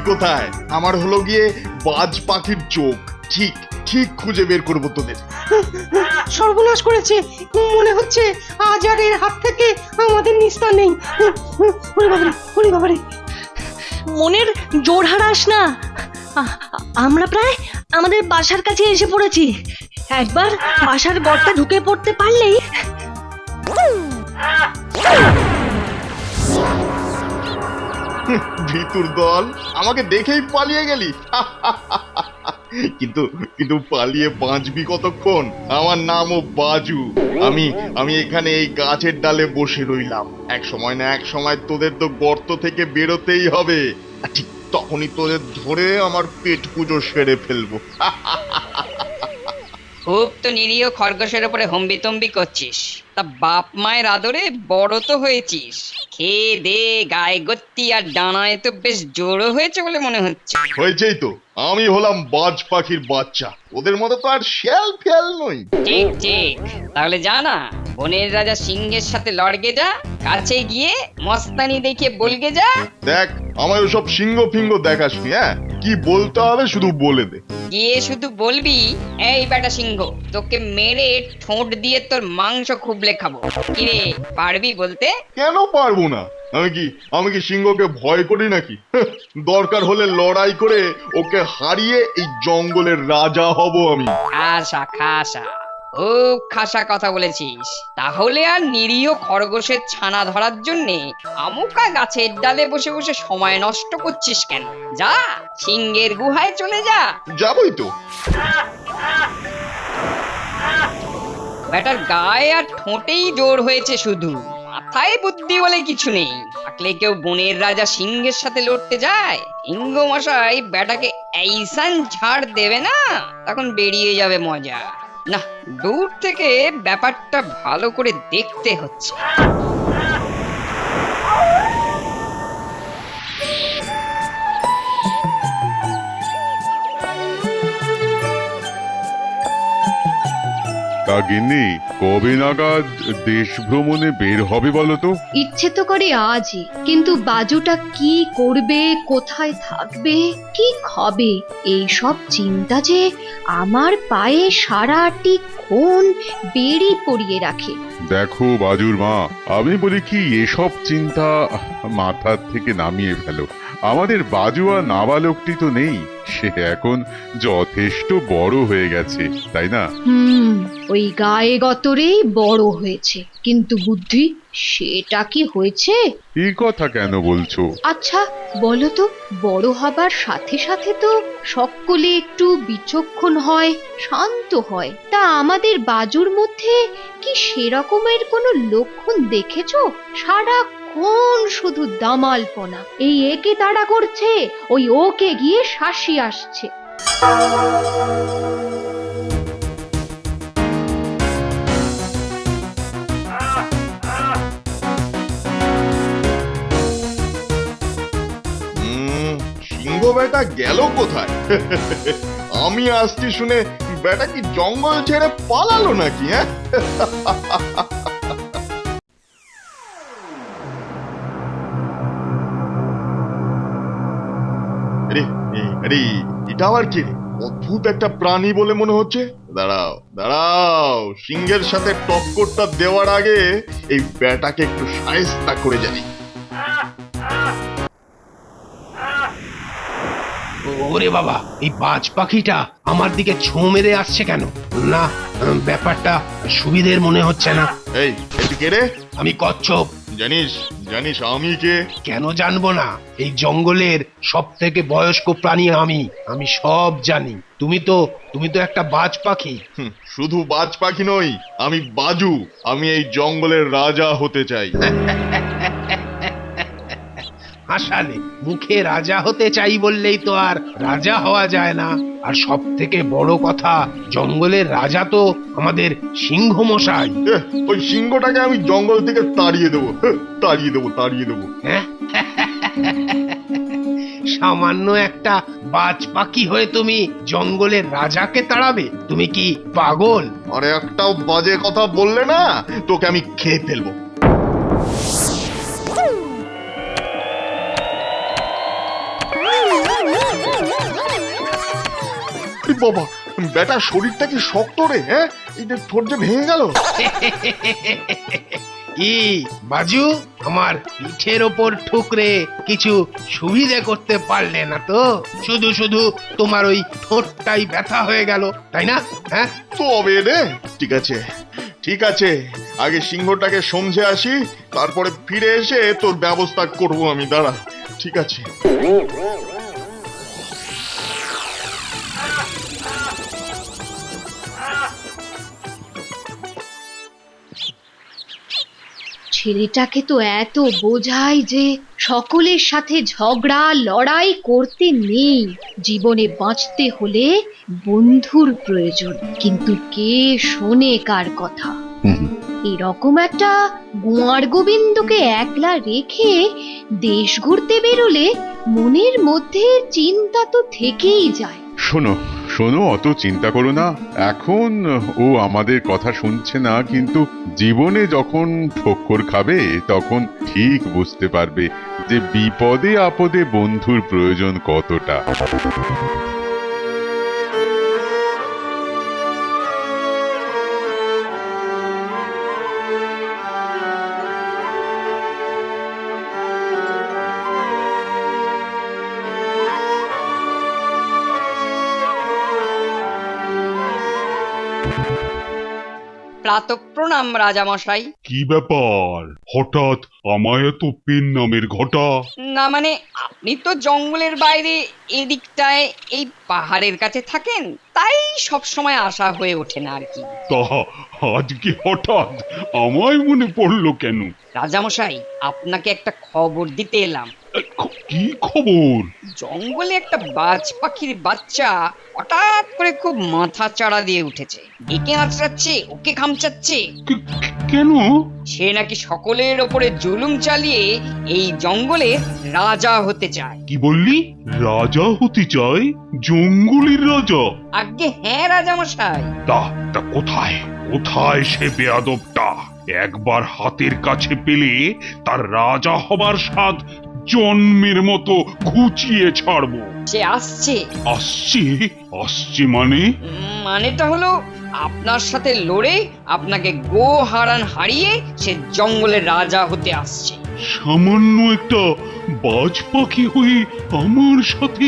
কোথায়? আমার হলো গিয়ে বাজ পাখির চোখ। ঠিক ঠিক খুঁজে বের করবো তোদের। সর্বনাশ করেছে, মনে হচ্ছে আজ আর এর হাত থেকে আমাদের নিস্তার নেই। ওরে বাবারে, ওরে বাবারে। মনের জোর হারাস না। আমরা প্রায় আমাদের বাসার কাছে এসে পড়েছি। একবার বাসার গর্তে ঢুকে পড়তে পারলেই। ভিতুর দল, আমাকে দেখেই পালিয়ে গেলি। কিন্তু কিন্তু পালিয়ে বাঁচবি কতক্ষণ? আমার নামও বাজু। আমি এখানে এই গাছের ডালে বসে রইলাম। এক সময় না এক সময় তোদের তো গর্ত থেকে বেরোতেই হবে। আর ঠিক তখনই তোদের ধরে আমার পেট পুজো সেরে ফেলবো। খুব তো নিরীহ খরগোশের উপরে হম্বিতম্বি করছিস। তা বাপ মায়ের আদরে বড় তো হয়েছিস। খেয়ে দে, গায়ে গত্তি আর ডানায় তো বেশ জোরও হয়েছে বলে মনে হচ্ছে। হয়েছেই তো, আমি হলাম বাজ পাখির বাচ্চা। ওদের মতো তো আর শেয়াল ফেয়াল নই। ঠিক ঠিক, তাহলে যা না, বনের রাজা সিংহের সাথে লড়গে যা। কাছে গিয়ে মস্তানি দেখে বলগে যা। দেখ, আমার ওসব সিংহ ফিঙ্গ দেখাসনি। হ্যাঁ, কি বলতে হবে শুধু বলে দে। গিয়ে শুধু বলবি, এই বেটা সিংহ, তোকে মেরে ঠোঁট দিয়ে তোর মাংস খুবলে খাবো। কিরে, পারবি বলতে? কেন পারবো না? আমি কি সিংহকে ভয় করি নাকি? দরকার হলে লড়াই করে ওকে হারিয়ে এই জঙ্গলের রাজা হব আমি। খাসা খাসা, খুব খাসা কথা বলেছিস। তাহলে আর নিরীহ খরগোশের ছানা ধরার জন্যে আমুকা গাছের ডালে বসে বসে সময় নষ্ট করছিস কেন? যা, সিংহের গুহায় চলে যা। যাবই তো। বেটার গায়ে আর ঠোঁটেই জোর হয়েছে শুধু, মাথায় বুদ্ধি বলে কিছু নেই। থাকলে কেউ বনের রাজা সিংহের সাথে লড়তে যায়? সিংহ মশাই বেটাকে এইসান ঝাড় দেবে না, তখন বেরিয়ে যাবে মজা। না, দূর থেকে ব্যাপারটা ভালো করে দেখতে হচ্ছে। তা গিন্নি, কবে নাগাদ দেশ ভ্রমণে বের হবে বলো তো? ইচ্ছে তো করে আজই, কিন্তু বাজুটা কি করবে, কোথায় থাকবে, কি খাবে, এই সব চিন্তা যে আমার পায়ে সারাটি ক্ষণ বেড়ি পড়িয়ে রাখে। দেখো বাজুর মা, আমি বলি কি, এসব চিন্তা মাথার থেকে নামিয়ে ফেলো। আমাদের বাজু আর নাবালকটি তো নেই, সে এখন যথেষ্ট বড় হয়ে গেছে, তাই না? ওই গায়ে গতরেই বড় হয়েছে, কিন্তু বুদ্ধি সেটা কি হয়েছে? এই কথা কেন বলছো? আচ্ছা বলো তো, বড় হবার সাথে সাথে তো সকলে একটু বিচক্ষণ হয়, শান্ত হয়। তা আমাদের বাজুর মধ্যে কি সেরকমের কোনো লক্ষণ দেখেছো? সারাক্ষণ শুধু দামালপনা, এই একে তাড়া করছে, ওই ওকে গিয়ে শাসি আসছে। সিংহ বেটা গেল কোথায়? আমি আসছি শুনে বেটা কি জঙ্গল ছেড়ে পালালো নাকি? হ্যাঁ, আরে এটা আবার কি? অদ্ভুত একটা প্রাণী বলে মনে হচ্ছে। দাঁড়াও দাঁড়াও, সিংহের সাথে টক্করটা দেওয়ার আগে এই বেটাকে একটু শায়েস্তা করে যাই। ওরে বাবা, এই বাজ পাখিটা আমার দিকে ছোঁ মেরে আসছে কেন? না, ব্যাপারটা সুবিধের মনে হচ্ছে না। এই কে রে? আমি কচ্ছপ। জানিস জানিস আমি কে? কেন জানবো না? এই জঙ্গলের সব থেকে বয়স্ক প্রাণী আমি সব জানি। তুমি তো একটা বাজ পাখি। শুধু বাজ পাখি নই, আমি বাজু। আমি এই জঙ্গলের রাজা হতে চাই। হাসালে, মুখে রাজা হতে চাই বললেই তো আর রাজা হওয়া যায় না। আর সব থেকে বড় কথা, জঙ্গলের রাজা তো আমাদের সিংহ মশাই। ওই সিংহটাকে আমি জঙ্গল থেকে তাড়িয়ে দেবো, তাড়িয়ে দেবো, তাড়িয়ে দেবো। হ্যাঁ, সামান্য একটা বাজ পাখি হয়ে তুমি জঙ্গলের রাজাকে তাড়াবে? তুমি কি পাগল? আরে একটাও বাজে কথা বললে না, তোকে আমি খেয়ে ফেলবো। এ বাবা, বেটার শরীরটা কি শক্ত রে, হ্যাঁ? এই যে ঠোঁট যে ভেঙে গেল। কি বাজু, আমার পিঠের ওপর ঠুকরে কিছু সুবিধে করতে পারলে না তো? শুধু শুধু তোমার ওই ঠোঁটটাই ব্যথা হয়ে গেল, তাই না? হ্যাঁ, তবে রে, ঠিক আছে ঠিক আছে, আগে সিংহটাকে সমঝে আসি, তারপরে ফিরে এসে তোর ব্যবস্থা করব আমি, দাঁড়া। ঠিক আছে। ছেলেটাকে তো এত বোঝাই যে সকলের সাথে ঝগড়া লড়াই করতে নেই, জীবনে বাঁচতে হলে বন্ধুর প্রয়োজন। কিন্তু কে শোনে কার কথা? এরকম একটা গোয়ার গোবিন্দকে একলা রেখে দেশ ঘুরতে বেরোলে মনের মধ্যে চিন্তা তো থেকেই যায়। শোনো শোনো, অত চিন্তা করো না। এখন ও আমাদের কথা শুনছে না, কিন্তু জীবনে যখন ঠক্কর খাবে তখন ঠিক বুঝতে পারবে যে বিপদে আপদে বন্ধুর প্রয়োজন কতটা। প্রাতঃপ্রণাম রাজামশাই। কি ব্যাপার, হঠাৎ আমায় এত পেন নামের ঘটা? না মানে, আপনি তো জঙ্গলের বাইরে এদিকটায় এই পাহাড়ের কাছে থাকেন, তাই সব সময় আসা হয়ে ওঠে না আর কি। তা আজকে হঠাৎ আমায় মনে পড়লো কেন? রাজামশাই, আপনাকে একটা খবর দিতে এলাম। কি খবর? জঙ্গলে একটা বাজ পাখির বাচ্চা হঠাৎ করে খুব মাথা চাড়া দিয়ে উঠেছে, একে আঁচড়াচ্ছে, ওকে খামচাচ্ছে। কেন? সে নাকি সকলের ওপরে জুলুম চালিয়ে এই জঙ্গলে রাজা হতে চায়। কি বললি? রাজা হতে চায়? জঙ্গলের রাজা? আজ্ঞে হ্যাঁ রাজামশাই। তা তা কোথায় কোথায় সে বেয়াদবটা? একবার হাতের কাছে পেলে তার রাজা হবার স্বাদ জন্মের মতো ঘুচিয়ে ছাড়বো। সে আসছে। আসছে? আসছে মানে? মানেটা হলো, আপনার সাথে লড়ে আপনাকে গো হারান হারিয়ে সে জঙ্গলের রাজা হতে আসছে। সামান্য একটা বাজ পাখি হয়ে আমার সাথে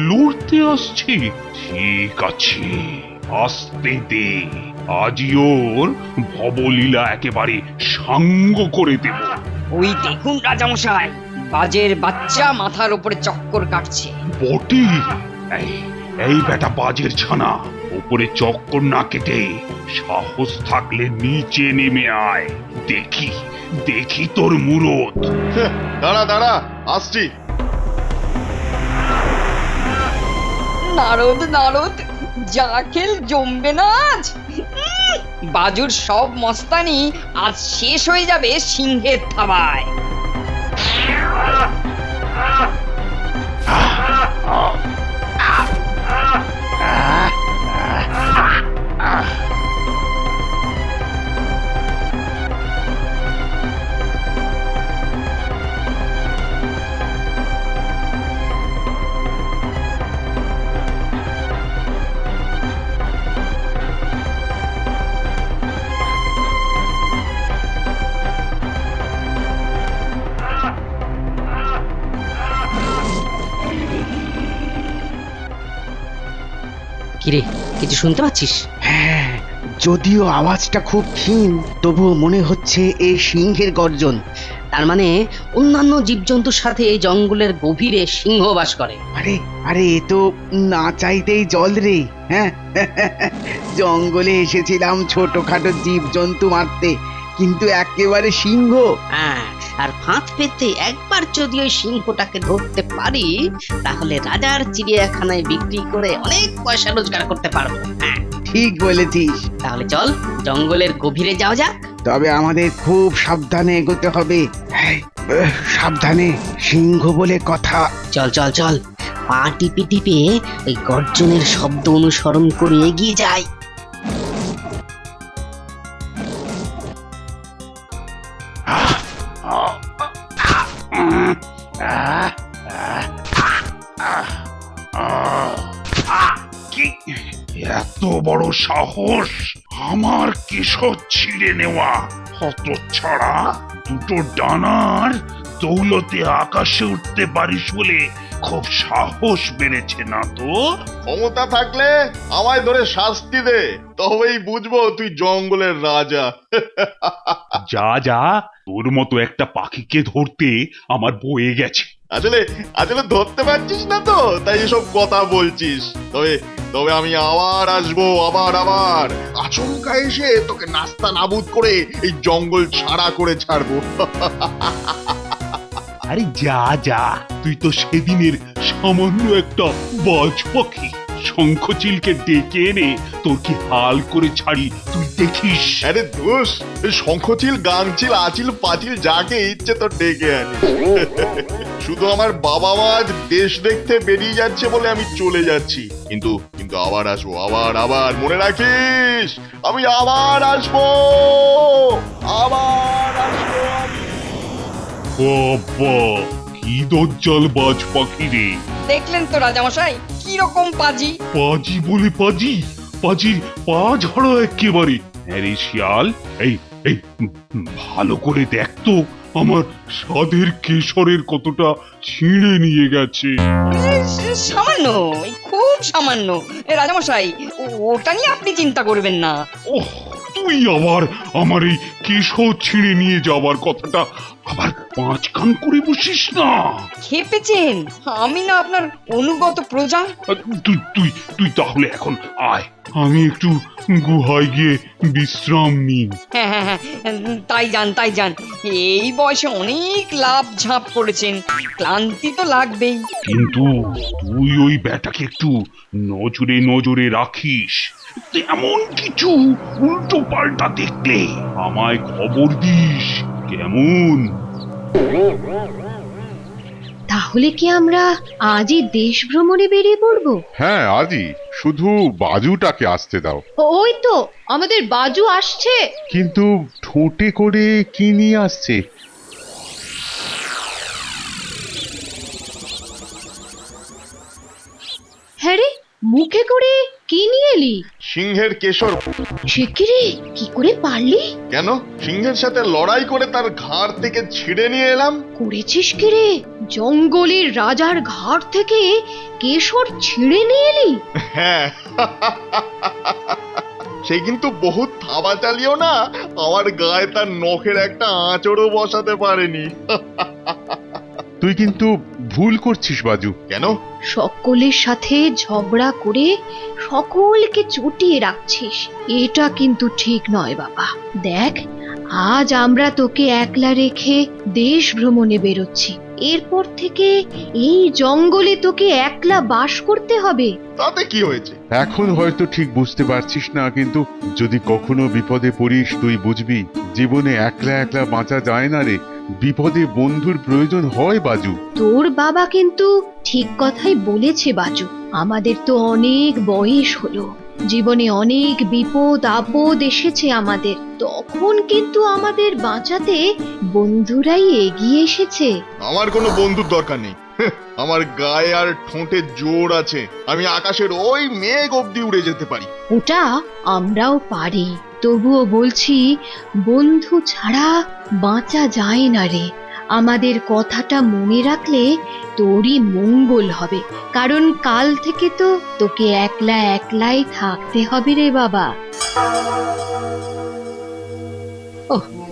লড়তে আসছে? ঠিক আছে, আসতে দে। আজই ওর ভবলীলা একেবারে সাঙ্গ করে দেব। ওই দেখুন রাজামশাই, বাজের বাচ্চা মাথার উপরে চক্কর কাটছে। বটে, এই বেটা বাজের ছানা, উপরে চক্কর না কেটে সাহস থাকলে নিচে নেমে আয়, দেখি দেখি তোর মুরত। দাঁড়া দাঁড়া, আসছি। নারদ নারদ, যা খেল জমবে না আজ। বাজুর সব মস্তানি আজ শেষ হয়ে যাবে সিংহের থাবায়। কিরে, কিছু শুনতে পাচ্ছিস? হ্যাঁ, যদিও আওয়াজটা খুব ক্ষীণ, তবুও মনে হচ্ছে এই সিংহের গর্জন। তার মানে অন্যান্য জীবজন্তুর সাথে এই জঙ্গলের গভীরে সিংহ বাস করে। আরে আরে, এ তো না চাইতেই জল রে। হ্যাঁ, জঙ্গলে এসেছিলাম ছোটখাটো জীবজন্তু মারতে, কিন্তু একেবারে সিংহ। হ্যাঁ, আর ফাঁদ পেতে একবার যদি ওই সিংহটাকে ধরতে পারি, তাহলে রাজার চিড়িয়াখানায় বিক্রি করে অনেক পয়সা রোজগার করতে পারবো। হ্যাঁ, ঠিক বলেছিস। তাহলে চল জঙ্গলের গভীরে যাওয়া যাক। তবে আমাদের খুব সাবধানে এগোতে হবে। হ্যাঁ, সাবধানে, সিংহ বলে কথা। চল চল চল, পা টিপে টিপে ওই গর্জনের শব্দ অনুসরণ করে এগিয়ে যাই। কি এত বড় সাহস আমার কেশর ছিঁড়ে নেওয়া! হতচ্ছাড়া, দুটো ডানার দৌলতে আকাশে উঠতে পারিস বলে খুব সাহস বেড়েছে না তো? ক্ষমতা থাকলে আমায় ধরে শাস্তি দে, তবেই বুঝবো তুই জঙ্গলের রাজা। যা যা, তোর মতো একটা পাখিকে ধরতে আমার বয়ে গেছে। আসলে আসলে ধরতে পারছিস না তো, তাই এসব কথা বলছিস। তবে তবে আমি আবার আসবো, আবার আচমকা এসে তোকে নাস্তা নাবুদ করে এই জঙ্গল ছাড়া করে ছাড়বো। আরে যা যা, তুই তো সেদিনের সামান্য একটা বাজ পাখি। শঙ্খচিলকে ডেকে এনে তোর কি হাল করে ছাড়ি তুই দেখিস। আরে দোষ, শঙ্খচিল, গাংচিল, আচিল, পাচিল যাকে ইচ্ছে তো ডেকে আনি। শুধু আমার বাবা মা আজ দেশ দেখতে বেরিয়ে যাচ্ছে বলে আমি চলে যাচ্ছি, কিন্তু কিন্তু আবার আসবো, আবার মনে রাখিস, আমি আবার আসবো, আবার আসবো। বাবা, কি দজ্জাল বাজ পাখি রে! দেখলেন তো রাজামশাই কি রকম পাজি। পাজি বলে পাজি, পাজির পা ঝাড়া একেবারে। আরে শিয়াল, এই এই ভালো করে দেখ তো আমার স্বাদের কেশরের কতটা ছিঁড়ে নিয়ে গেছে। সামান্য, খুব সামান্য। রাজামশাই, ওটা নিয়ে আপনি চিন্তা করবেন না। ওহ, তুই আবার আমার এই কেশর ছিঁড়ে নিয়ে যাবার কথাটা আবার পাঁচ কান করে বসিস না। খেপেছেন? আমি না আপনার অনুগত প্রজা। তুই তুই তুই তাহলে এখন আয়, আমি একটু গুহায় গিয়ে বিশ্রাম নিই। হ্যাঁ, তাই যান। এই বয়সে অনেক লাভ ঝাঁপ করেছেন, ক্লান্তি তো লাগবেই। কিন্তু তুই ওই ব্যাটাকে একটু নজরে রাখিস। তেমন কিছু উল্টো পাল্টা দেখলে আমায় খবর দিস, কেমন? তাহলে কি আমরা আজই দেশ ভ্রমণে বেরিয়ে পড়বো? হ্যাঁ, আজই। শুধু বাজুটাকে আসতে দাও। ওই তো আমাদের বাজু আসছে। কিন্তু ঠোঁটে করে কি নিয়ে আসছে? হ্যাঁ রে, মুখে করে কি নিয়ে এলি? সিংহের কেশর। সে কি রে, কি করে পারলি? কেন, সিংহের সাথে লড়াই করে তার ঘাড় থেকে ছিঁড়ে নিয়ে এলাম। করেছিস কি রে? জঙ্গলের রাজার ঘাড় থেকে কেশর ছিঁড়ে নিয়ে এলি? হ্যাঁ, সে কিন্তু বহুত থাবা চালিয়েও না আমার গায়ে তার নখের একটা আঁচড়ও বসাতে পারেনি। তুই কিন্তু ভুল করছিস বাজু। কেন? সকলের সাথে ঝগড়া করে সকলকে চটিয়ে রাখছিস, এটা কিন্তু ঠিক নয় বাবা। দেখ, আজ আমরা তোকে একলা রেখে দেশ ভ্রমণে বেরোচ্ছি। এরপর থেকে এই জঙ্গলে তোকে একলা বাস করতে হবে। তাতে কি হয়েছে? এখন হয়তো ঠিক বুঝতে পারছিস না, কিন্তু যদি কখনো বিপদে পড়িস তুই বুঝবি, জীবনে একলা একলা বাঁচা যায় না রে। বিপদে বন্ধুর প্রয়োজন হয় বাজু। তোর বাবা কিন্তু ঠিক কথাই বলেছে বাজু। আমাদের তো অনেক বয়স হলো, জীবনে অনেক বিপদ আপদ এসেছে আমাদের, তখন কিন্তু আমাদের বাঁচাতে বন্ধুরাই এগিয়ে এসেছে। আমার কোনো বন্ধুর দরকার নেই। আমার গায়ে আর ঠোঁটে জোর আছে, আমি আকাশের ওই মেঘ অব্দি উড়ে যেতে পারি। ওটা আমরাও পারি, তবুও বলছি বন্ধু ছাড়া বাঁচা যায় না রে। আমাদের কথাটা মনে রাখলে তোরই মঙ্গল হবে, কারণ কাল থেকে তো তোকে একলাই থাকতে হবে রে বাবা।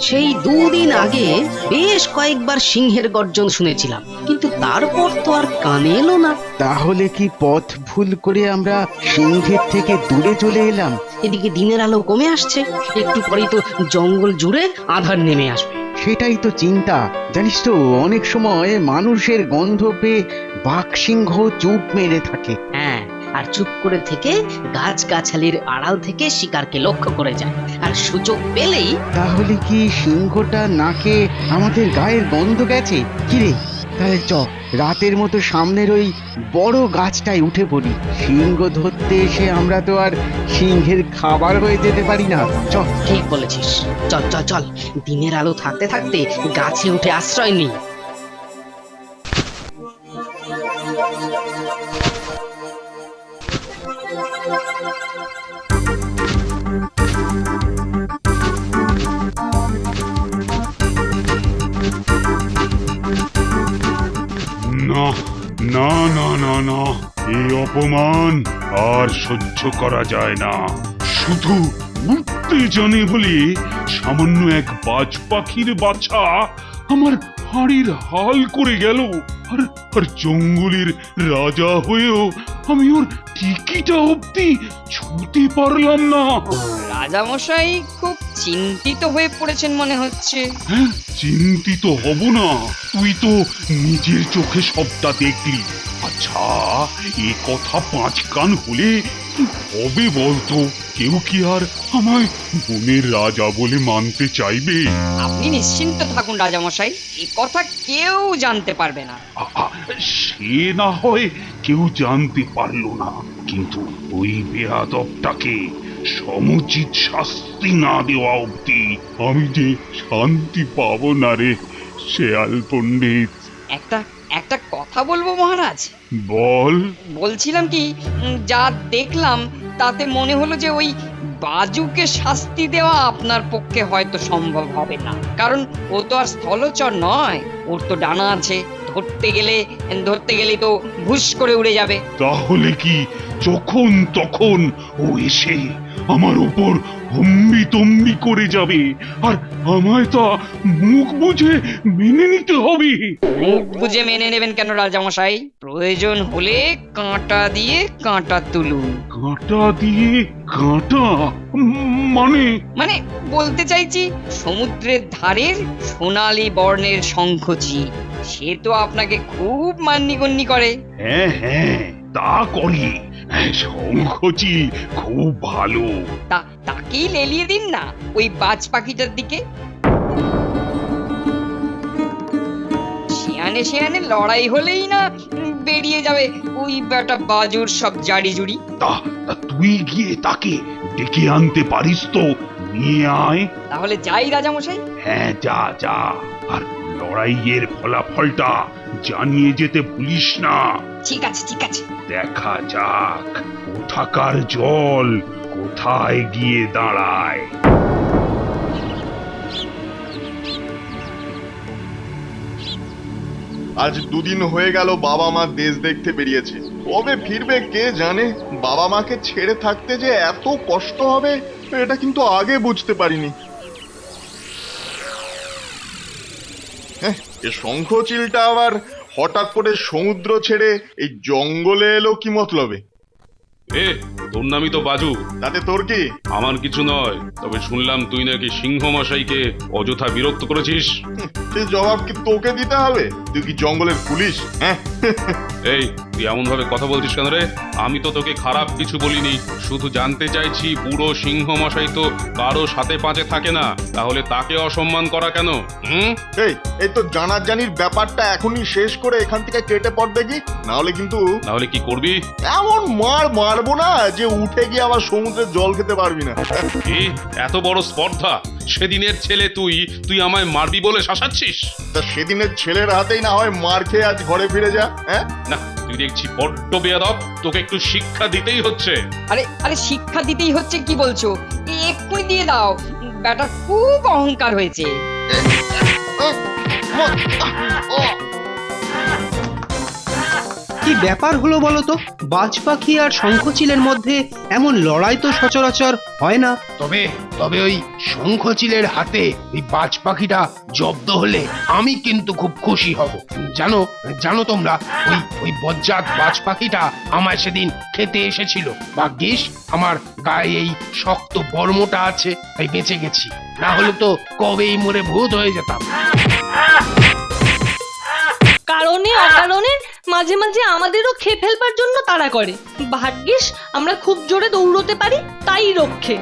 সেই দুদিন আগে বেশ কয়েকবার সিংহের গর্জন শুনেছিলাম, কিন্তু তারপর তো আর কানে এলো না। তাহলে কি পথ ভুল করে আমরা সিংহের থেকে দূরে চলে এলাম? এদিকে দিনের আলো কমে আসছে, একটু পরেই তো জঙ্গল জুড়ে আধার নেমে আসবে। সেটাই তো চিন্তা। জানিস তো, অনেক সময় মানুষের গন্ধ পেয়ে বাঘ সিংহ চুপ মেরে থাকে। হ্যাঁ, আর চুপ করে থেকে গাছগাছালির আড়াল থেকে শিকারকে লক্ষ্য করে যায়, আর সুযোগ পেলেই। তাহলে কি সিংহটা নাকে আমাদের গায়ের গন্ধ গেছে? কিরে, তাহলে চ, রাতের মতো সামনের ওই বড় গাছটায় উঠে পড়ি। সিংহ ধরতে এসে আমরা তো আর সিংহের খাবার হয়ে যেতে পারি না। চল। ঠিক বলেছিস, চল চল চল, দিনের আলো থাকতে থাকতে গাছে উঠে আশ্রয় নিই। না না না না না, এই অপমান আর সহ্য করা যায় না। শুধু উঠতে জানে বলে সামান্য এক বাজ পাখির বাচ্চা আমার হাড়ির হাল করে গেল। আর আর জঙ্গলের রাজা হয়েও আমি ওর টিকিটা অব্দি ছুঁতে পারলাম না। রাজামশাই খুব চিন্তিত হয়ে পড়েছেন মনে হচ্ছে। হ্যাঁ, চিন্তিত হব না? তুই তো নিজের চোখে সবটা দেখলি। আচ্ছা, এ কথা 5 কান হলে কি হবে বলতো? কেউ কি আর আমায় বনের রাজা বলে মানতে চাইবে? আপনি নিশ্চিন্ত থাকুন রাজামশাই, এ কথা কেউ জানতে পারবে না। সে না হয় কেউ জানতে পারলো না, কিন্তু ওই বেয়াদবটাকে সমুচিত শাস্তি না দেওয়া অবধি আমি যে শান্তি পাবো না রে শেয়াল পণ্ডিত। একটা কথা বলবো মহারাজ? বল। বলছিলাম কি, যা দেখলাম তাতে মনে হলো যে ওই বাজুকে শাস্তি দেওয়া আপনার পক্ষে হয়তো সম্ভব হবে না, কারণ ও তো আর স্থলচর নয়, ওর তো ডানা আছে, ধরতে গেলে তো ভুস করে উড়ে যাবে। তাহলে কি যখন তখন ও এসে আমার উপর হম্বি তম্বি করে যাবে, আর আমায় তা মুখ বুঝে মেনে নিতে হবে? মুখ বুঝে মেনে নেবেন কেন রাজামশাই? প্রয়োজন হলে কাঁটা দিয়ে কাঁটা তুলুন। কাঁটা দিয়ে কাঁটা? মানে? মানে বলতে চাইছি, সমুদ্রের ধারের সোনালী বর্ণের শঙ্খচি, সে তো আপনাকে খুব মান্যিগণ্যি করে। হ্যাঁ হ্যাঁ, তা করি। শঙ্খচি খুব ভালো। তাকেই লেলিয়ে দিন না ওই বাজ পাখিটার দিকে। শিয়ানে শিয়ানে লড়াই হলেই না বেরিয়ে যাবে ওই বেটা বাজুর সব জাড়ি জুড়ি। তা তুই গিয়ে তাকে ডেকে আনতে পারিস তো? নিয়ে আয়। তাহলে যাই রাজামশাই? হ্যাঁ, যা যা। আর লড়াইয়ের ফলাফলটা জানিয়ে যেতে ভুলিস না। ঠিক আছে ঠিক আছে। দেখা যাক কোথাকার জল কোথায় গিয়ে দাঁড়ায়। আজ 2 দিন হয়ে গেল বাবা মা দেশ দেখতে বেরিয়েছে। কবে ফিরবে কে জানে। বাবা মাকে ছেড়ে থাকতে যে এত কষ্ট হবে এটা কিন্তু আগে বুঝতে পারিনি। এ শঙ্খচিলটা আবার হঠাৎ করে সমুদ্র ছেড়ে এই জঙ্গলে এলো কি মতলবে? তোর নামই তো বাজু। তাতে তোর কি? আমার কিছু নয়, তবে শুনলাম তুই নাকি সিংহ মশাইকে অযথা বিরক্ত করেছিস। সে জবাব কি তোকে দিতে হবে? তুই কি জঙ্গলের পুলিশ? হ্যাঁ, এই তুই এমন ভাবে কথা বলছিস কেন রে? আমি তো তোকে খারাপ কিছু বলিনি, শুধু জানতে চাইছি বুড়ো সিংহ মশাই তো কারো সাথে পাঁচে থাকে না, তাহলে তাকে অসম্মান করা কেন? এই তো জানাজানির ব্যাপারটা এখনই শেষ করে এখান থেকে কেটে পড় দেখি, না হলে কি করবি? এমন মারবো না যে উঠে গিয়ে আবার সমুদ্রের জল খেতে পারবি না। কি এত বড় স্পর্ধা? সেদিনের ছেলে তুই আমায় মারবি বলে শাসাচ্ছিস? তা সেদিনের ছেলের হাতেই না হয় মার খেয়ে আজ ঘরে ফিরে যা। হ্যাঁ না, তুই দেখছি বড্ড বেয়াদব, তোকে একটু শিক্ষা দিতেই হচ্ছে। আরে শিক্ষা দিতেই হচ্ছে কি বলছো? এক্ষুনি দিয়ে দাও, ব্যাটা খুব অহংকার হয়েছে। কি ব্যাপার হলো বলো তো? বাজ পাখি আর শঙ্খচিলের মধ্যে এমন লড়াই তো সচরাচর হয় না। তবে ওই শঙ্খচিলের হাতে ওই বাজ পাখিটা জব্দ হলে আমি কিন্তু খুব খুশি হব। জানো তোমরা, ওই বজ্জাত বাজ পাখিটা আমায় সেদিন খেতে এসেছিল। ভাগ্যিস আমার গায়ে এই শক্ত বর্মটা আছে, তাই বেঁচে গেছি, না হলে তো কবেই মরে ভূত হয়ে যেতাম। কারণে অকারণে মাঝে মাঝে আমাদেরও খেয়ে ফেলবার জন্য তাড়া করে। ভাগ্যিস আমরা খুব জোরে দৌড়তে পারি, তাই রক্ষে।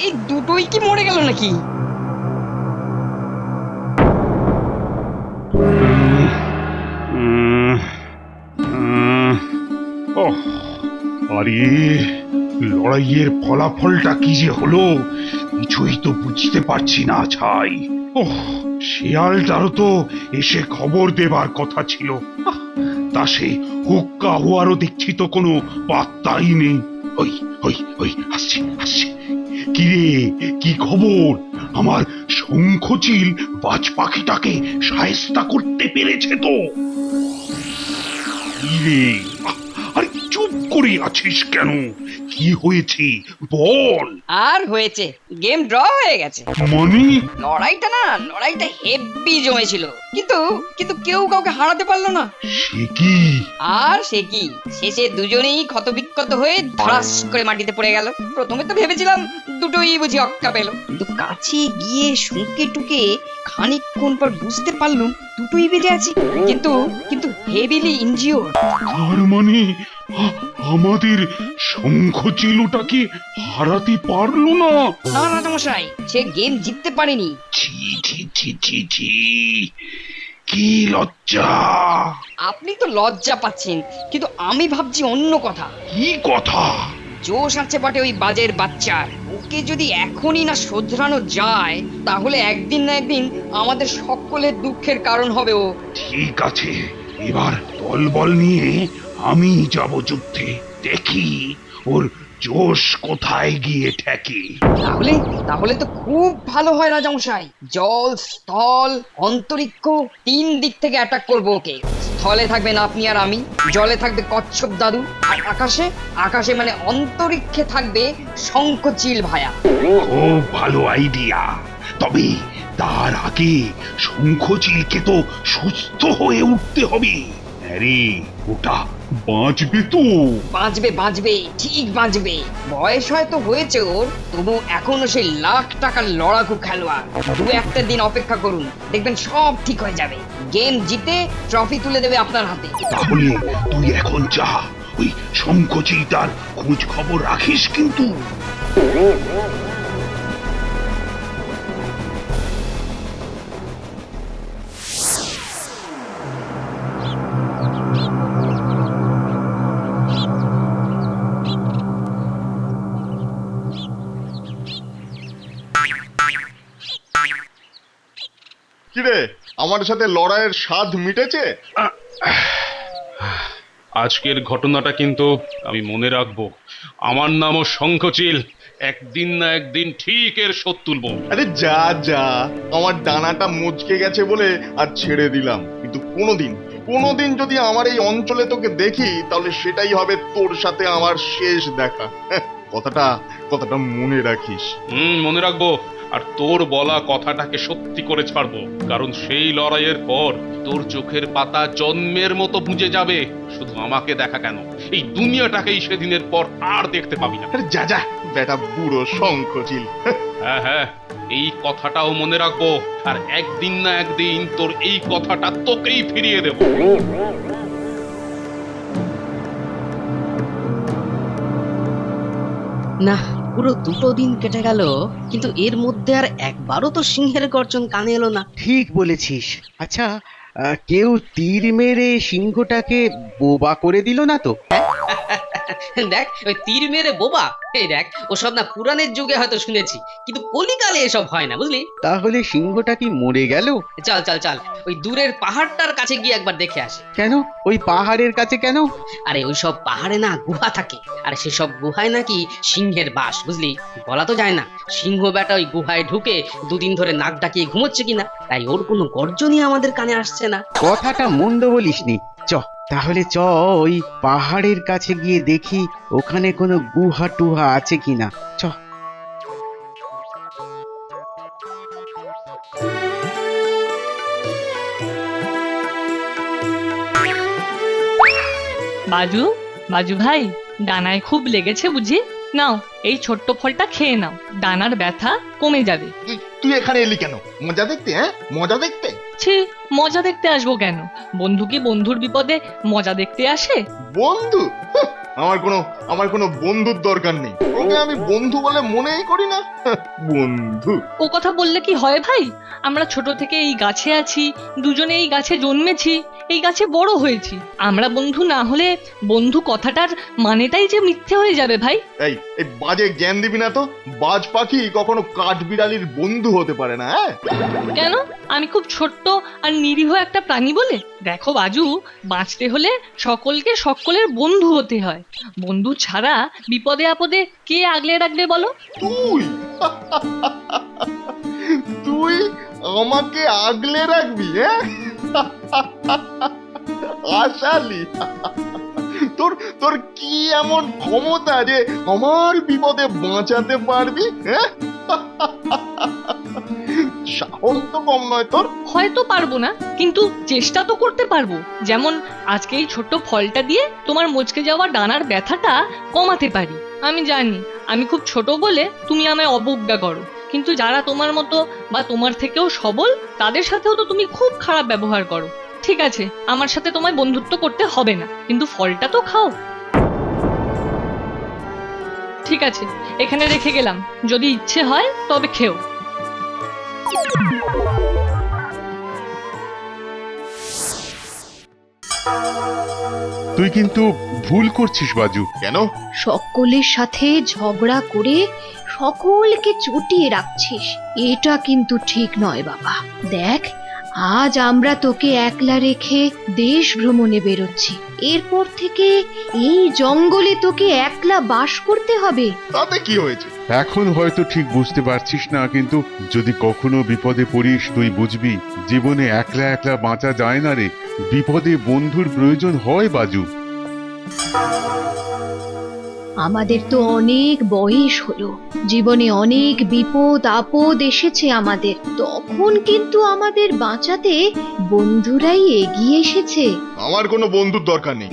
এই দুটোই কি মরে গেল নাকি? আরে লড়াইয়ের ফলাফলটা কি যে হলো কিছুই তো বুঝতে পারছি না ছাই। ওহ, শিয়ালটারও তো এসে খবর দেবার কথা ছিল, তা সে হুক্কা হওয়ারও দেখছি তো কোনো পাত্তাই নেই। ওই ওই ওই আসছে আসছে। কি রে, কি খবর? আমার শঙ্খচিল বাজ পাখিটাকে শায়েস্তা করতে পেরেছে তো? কি রে, আরে চুপ করে আছিস কেন? কি হয়েছে বল। আর হয়েছে, গেম ড্র হয়ে গেছে। মানে? লড়াইটা হেভি জমেছিল, কিন্তু কিন্তু কেউ কাউকে হারাতে পারলো না। সে কি? আর সে কি, শেষে দুজনেই ক্ষতবিক্ষত হয়ে ধরাস করে মাটিতে পড়ে গেল। প্রথমে তো ভেবেছিলাম দুটোই বুঝি অক্কা পেল, কিন্তু কাছে গিয়ে শুঁকে টুকে খানিকক্ষণ পর বুঝতে পারলুম দুটোই বেঁচে আছে, কিন্তু কিন্তু হেভিলি ইনজিওর। তার মানে আমাদের শঙ্খচিলটাকে হারাতে পারলো না? না রাজামশাই, সে গেম জিততে পারেনি। ছি ছি ছি ছি ছি, কি লজ্জা! আপনি তো লজ্জা পাচ্ছেন, কিন্তু আমি ভাবছি অন্য কথা। কি কথা? জোশ আছে বটে ওই বাজের বাচ্চার, ওকে যদি এখনই না শোধরানো যায় তাহলে একদিন না একদিন আমাদের সকলের দুঃখের কারণ হবে ও। ঠিক আছে, এবার দলবল নিয়ে আমি যাব যুদ্ধে, দেখি ওর জোশ কোথায় গিয়ে ঠেকে। তাহলে তাহলে তো খুব ভালো হয় রাজামশাই। জল, স্থল, অন্তরিক্ষ, 3 দিক থেকে অ্যাটাক করবো ওকে। স্থলে থাকবেন আপনি আর আমি, জলে থাকবে কচ্ছপ দাদু, আর আকাশে মানে অন্তরিক্ষে থাকবে শঙ্খচিল ভায়া। খুব ভালো আইডিয়া, তবে তার আগে শঙ্খচিলকে তো সুস্থ হয়ে উঠতে হবে। আরে ওটা বাঁচবে তো? বাঁচবে, ঠিক বাঁচবে। বয়স হয়তো হয়েছে ওর, তবু এখনো সেই লাখ টাকার লড়াকু খেলোয়াড়। 2-1 দিন অপেক্ষা করুন, দেখবেন সব ঠিক হয়ে যাবে। গেম জিতে ট্রফি তুলে দেবে আপনার হাতে। তাহলে তুই এখন যা, ওই শঙ্খচিলটার খোঁজ খবর রাখিস কিন্তু। কিরে, আমার সাথে লড়াইয়ের স্বাদ মিটেছে? আজকের ঘটনাটা কিন্তু আমি মনে রাখবো। আমার নামও শঙ্খচিল, একদিন না একদিন ঠিক এর শোধ তুলবো। আরে যা যা, আমার ডানাটা মুচকে গেছে বলে আর ছেড়ে দিলাম, কিন্তু কোনোদিন যদি আমার এই অঞ্চলে তোকে দেখি তাহলে সেটাই হবে তোর সাথে আমার শেষ দেখা। কথাটা মনে রাখিস। মনে রাখবো, আর তোর বলা কথাটাকে সত্যি করে ছাড়বো, কারণ সেই লড়াইয়ের পর তোর চোখের পাতা জন্মের মতো বুঝে যাবে। শুধু আমাকে দেখা কেন, এই দুনিয়াটাকেই সেদিনের পর আর দেখতে পাবি না। আরে যা বেটা বুড়ো শঙ্খচিল। হ্যাঁ, এই কথাটাও মনে রাখবো, আর একদিন না একদিন তোর এই কথাটা তোকেই ফিরিয়ে দেব। না, পুরো 2 দিন কেটে গেল, কিন্তু এর মধ্যে আর একবারও তো সিংহের গর্জন কানে এলো না। ঠিক বলেছিস। আচ্ছা, কেউ তীর মেরে সিংহটাকে বোবা করে দিল না তো? দেখ, ওই তীর মেরে বোবা, এই দেখ, ওসব না পুরাণের যুগে হয়তো শুনেছি, কিন্তু কলিকালে এসব হয় না, বুঝলি? তাহলে সিংহটা কি মরে গেল? চল, ওই দূরের পাহাড়টার কাছে গিয়ে একবার দেখে আসে। কেন? ওই পাহাড়ের কাছে কেন? আরে ওইসব পাহাড়ে না গুহা থাকে, আর সেসব গুহায় নাকি সিংহের বাস, বুঝলি? বলা তো যায় না, সিংহ বেটা ওই গুহায় ঢুকে 2 দিন ধরে নাক ডাকিয়ে ঘুমোচ্ছে কিনা, তাই ওর কোনো গর্জনই আমাদের কানে আসছে না। কথাটা মন্দ বলিসনি। তাহলে ওই পাহাড়ের কাছে গিয়ে দেখি ওখানে কোনো গুহা টুহা আছে কিনা। বাজু ভাই, ডানায় খুব লেগেছে বুঝি? নাও, এই ছোট্ট ফলটা খেয়ে নাও, ডানার ব্যথা কমে যাবে। তুই এখানে এলি কেন? মজা দেখতে? মজা দেখতে? ছি, মজা দেখতে আসবো কেন? বন্ধু কি বন্ধুর বিপদে মজা দেখতে আসে? বন্ধু? আমার কোনো বন্ধুর দরকার নেই। ওকে আমি বন্ধু বলে মনেই করি না। বন্ধু? ও কথা বললে কি হয় ভাই? আমরা ছোট থেকে এই গাছে আছি, দুজনে এই গাছে জন্মেছি, এই গাছে বড় হয়েছি। আমরা বন্ধু না হলে বন্ধু কথাটার মানেটাই যে মিথ্যে হয়ে যাবে ভাই। এই এই বাজে জ্ঞান দিবি না তো। বাজ পাখি কখনো কাঠবিড়ালির বন্ধু হতে পারে না। হ্যাঁ, কেন? আমি খুব ছোট্ট আর নিরীহ একটা প্রাণী বলে? দেখো বাজু, বাঁচতে হলে সকলকে সকলের বন্ধু হতে হয়। বন্ধু ছাড়া বিপদে আপদে কে আগলে রাখবে বলো? তুই তুই আমাকে আগলে রাখবি? হ্যাঁ, আশালি, তোর তোর কি এমন ক্ষমতা যে আমার বিপদে বাঁচাতে পারবি? হ্যাঁ, সাহস তো কম নয় তোর। হয়তো পারবো না, কিন্তু চেষ্টা তো করতে পারবো। যেমন আজকে এই ছোট্ট ফলটা দিয়ে তোমার মচকে যাওয়া ডানার ব্যথাটা কমাতে পারি। আমি জানি আমি খুব ছোট বলে তুমি আমায় অবজ্ঞা করো, কিন্তু যারা তোমার মতো বা তোমার থেকেও সবল তাদের সাথেও তো তুমি খুব খারাপ ব্যবহার করো। ঠিক আছে, আমার সাথে তোমায় বন্ধুত্ব করতে হবে না, কিন্তু ফলটা তো খাও। ঠিক আছে, এখানে রেখে গেলাম, যদি ইচ্ছে হয় তবে খেও। তুই কিন্তু ভুল করছিস বাজু। কেন? সকলের সাথে ঝগড়া করে সকলকে চটিয়ে রাখছিস, এটা কিন্তু ঠিক নয় বাবা। দেখ, আজ আমরা তোকে একলা রেখে দেশ ভ্রমণে বেরোচ্ছি। এরপর থেকে এই জঙ্গলে তোকে একলা বাস করতে হবে। তাতে কি হয়েছে? এখন হয়তো ঠিক বুঝতে পারছিস না, কিন্তু যদি কখনো বিপদে পড়িস তুই বুঝবি জীবনে একলা একলা বাঁচা যায় না রে। বিপদে বন্ধুর প্রয়োজন হয় বাজু। আমাদের তো অনেক বয়স হলো, জীবনে অনেক বিপদ আপদ এসেছে আমাদের, তখন কিন্তু আমাদের বাঁচাতে বন্ধুরাই এগিয়ে এসেছে। আমার কোনো বন্ধুর দরকার নেই।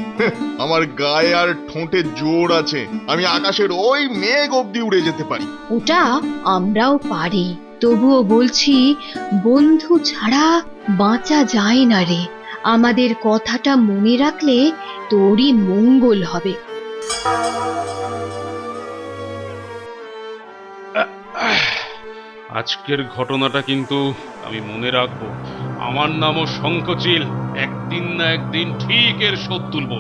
আমার গায়ে আর ঠোঁটে জোর আছে, আমি আকাশের ওই মেঘ অব্দি উড়ে যেতে পারি। ওটা আমরাও পারি, তবুও বলছি বন্ধু ছাড়া বাঁচা যায় না রে। আমাদের কথাটা মনে রাখলে তোরই মঙ্গল হবে। আজকের ঘটনাটা কিন্তু আমি মনে রাখবো। আমার নামও শঙ্খচিল, একদিন না একদিন ঠিক এর শোধ তুলবো।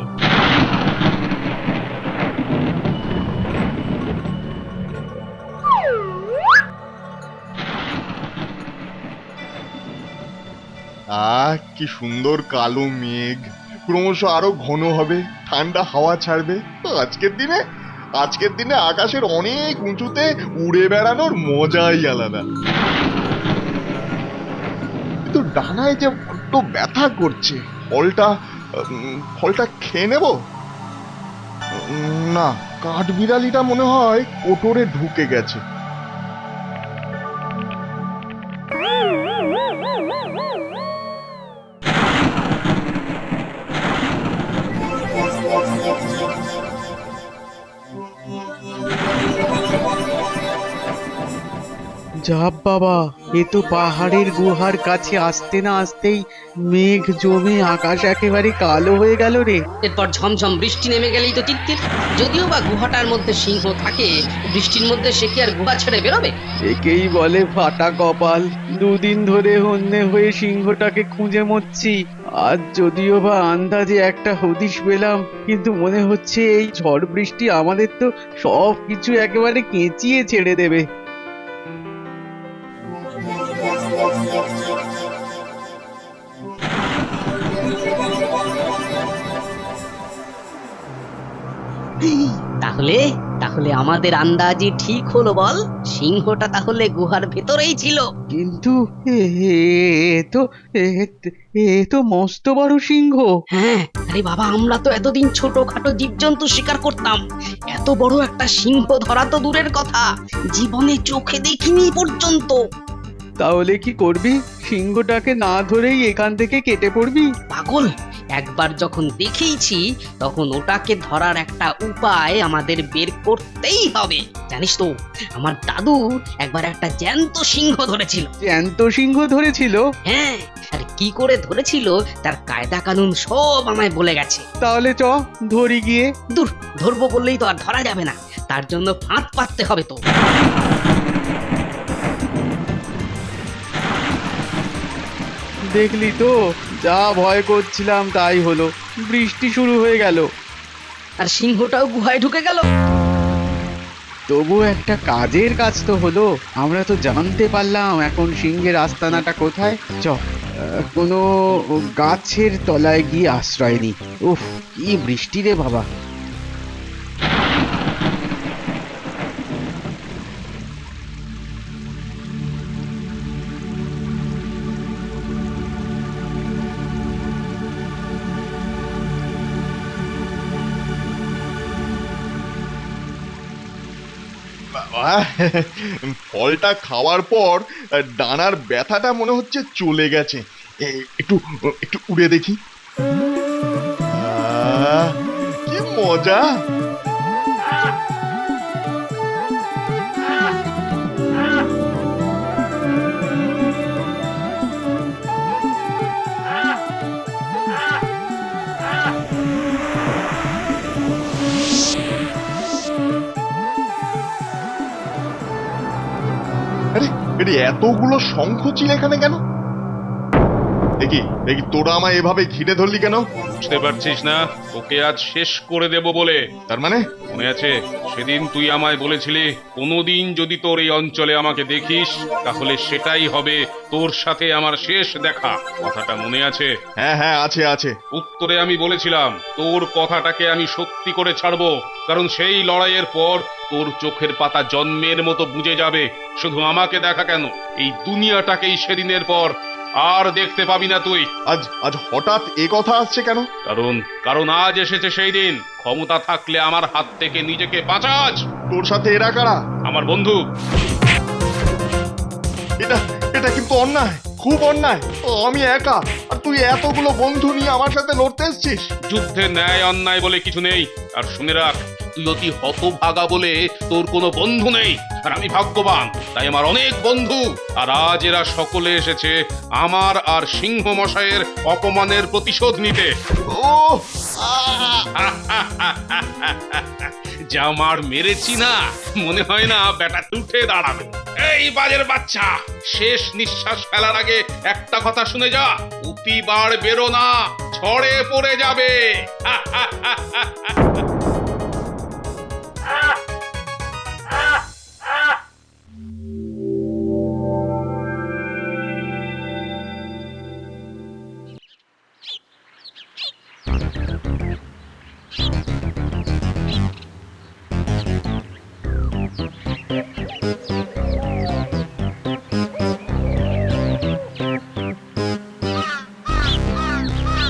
কি সুন্দর কালো মেঘ, ক্রমশ আরো ঘন হবে, ঠান্ডা হাওয়া ছাড়বে। আজকের দিনে আকাশের অনেক উঁচুতে উড়ে বেড়ানোর মজাই আলাদা। কিন্তু ডানায় যে বড্ড ব্যথা করছে। ফলটা খেয়ে নেব? না, কাঠবিড়ালিটা মনে হয় কোটরে ঢুকে গেছে। যাব বাবা, এ তো পাহাড়ের গুহার কাছে আসতে না আসতেই মেঘ জমে আকাশ একেবারে কালো হয়ে গেল রে। এরপর ঝমঝম বৃষ্টি নেমে গেলেই তো টিকটিক। যদিও বা গুহাটার মধ্যে সিংহ থাকে, বৃষ্টির মধ্যে সে কি আর গুহা ছেড়ে বেরোবে? একেই বলে ফাটা কপাল। দুদিন ধরে হন্যে হয়ে সিংহটাকে খুঁজে মরছি। আজ যদিও বা আন্দাজে একটা হদিশ পেলাম, কিন্তু মনে হচ্ছে এই ঝড় বৃষ্টি আমাদের তো সব কিছু একেবারে কেঁচিয়ে ছেড়ে দেবে। তাহলে তাহলে আমাদের আন্দাজই ঠিক হলো বল? সিংহটা তাহলে গুহার ভেতরেই ছিল। কিন্তু এ তো মস্ত বড় সিংহ। হ্যাঁ, আরে বাবা, আমরা তো এতদিন ছোটখাটো জীবজন্তু শিকার করতাম, এত বড় একটা সিংহ ধরা তো দূরের কথা, জীবনে চোখে দেখিনি পর্যন্ত। তাহলে কি করবি? সিংহটাকে না ধরেই এখান থেকে কেটে পড়বি? পাগল, একবার যখন দেখেইছি তখন ওটাকে ধরার একটা উপায় আমাদের বের করতেই হবে। জানিস তো, আমার দাদু একবার একটা জ্যান্ত সিংহ ধরেছিল। জ্যান্ত সিংহ ধরেছিল? হ্যাঁ, আর কি করে ধরেছিল তার কায়দা কানুন সব আমায় বলে গেছে। তাহলে চ, ধরি গিয়ে। দূর, ধরবো বললেই তো আর ধরা যাবে না। তার জন্য ফাঁদ পাততে হবে তো। দেখলি তো, যা ভয় করছিলাম তাই হলো, বৃষ্টি শুরু হয়ে গেল। আর সিংহটাও গুহায় ঢুকে গেল। তবু একটা কাজের কাজ তো হলো, আমরা তো জানতে পারলাম এখন সিংহের আস্তানাটা কোথায়। কোনো গাছের তলায় গিয়ে আশ্রয় নি। উফ, কি বৃষ্টি রে বাবা। বাহ, ফলটা খাওয়ার পর ডানার ব্যথাটা মনে হচ্ছে চলে গেছে। একটু একটু উড়ে দেখি। কি মজা! আরে এতগুলো শঙ্খ চিল এখানে কেন? দেখি দেখি, তোরা আমায় এভাবে ঘিরে ধরলি কেন? বুঝতে পারছিস না তোকে আজ শেষ করে দেব বলে? তার মানে? মনে আছে সেদিন তুই আমায় বলেছিলি কোনোদিন যদি তোর এই অঞ্চলে আমাকে দেখিস তাহলে সেটাই হবে তোর সাথে আমার শেষ দেখা। কথাটা মনে আছে? হ্যাঁ হ্যাঁ, আছে আছে। উত্তরে আমি বলেছিলাম তোর কথাটাকে আমি সত্যি করে ছাড়বো, কারণ সেই লড়াইয়ের পর তোর চোখের পাতা জন্মের মতো বুঝে যাবে। শুধু আমাকে দেখা কেন, এই দুনিয়াটাকেই সেদিনের পর আর দেখতে পাবি না তুই। আজ আজ হঠাৎ এ কথা আসছে কেন? কারণ আজ এসেছে সেই দিন, ক্ষমতা থাকলে আমার হাত থেকে নিজেকে বাঁচাস। তোর সাথে এরা কারা? আমার বন্ধু। এটা এটা কিন্তু অন্যায়, খুব অন্যায়। আমি একা, আর তুই এতগুলো বন্ধু নিয়ে আমার সাথে লড়তে এসেছিস। যুদ্ধে ন্যায় অন্যায় বলে কিছু নেই। আর শুনে রাখ, তুই অতি হতভাগা বলে তোর কোনো বন্ধু নেই, আর আমি ভাগ্যবান, তাই আমার অনেক বন্ধু। আর আজ এরা সকলে এসেছে আমার আর সিংহ মশাইয়ের অপমানের প্রতিশোধ নিতে। ও যা মার মেরেছি না, মনে হয় না বেটা উঠে দাঁড়াবে। এই বাজের বাচ্চা, শেষ নিঃশ্বাস ফেলার আগে একটা কথা শুনে যা, প্রতিবার বেরো না, ঝড়ে পড়ে যাবে।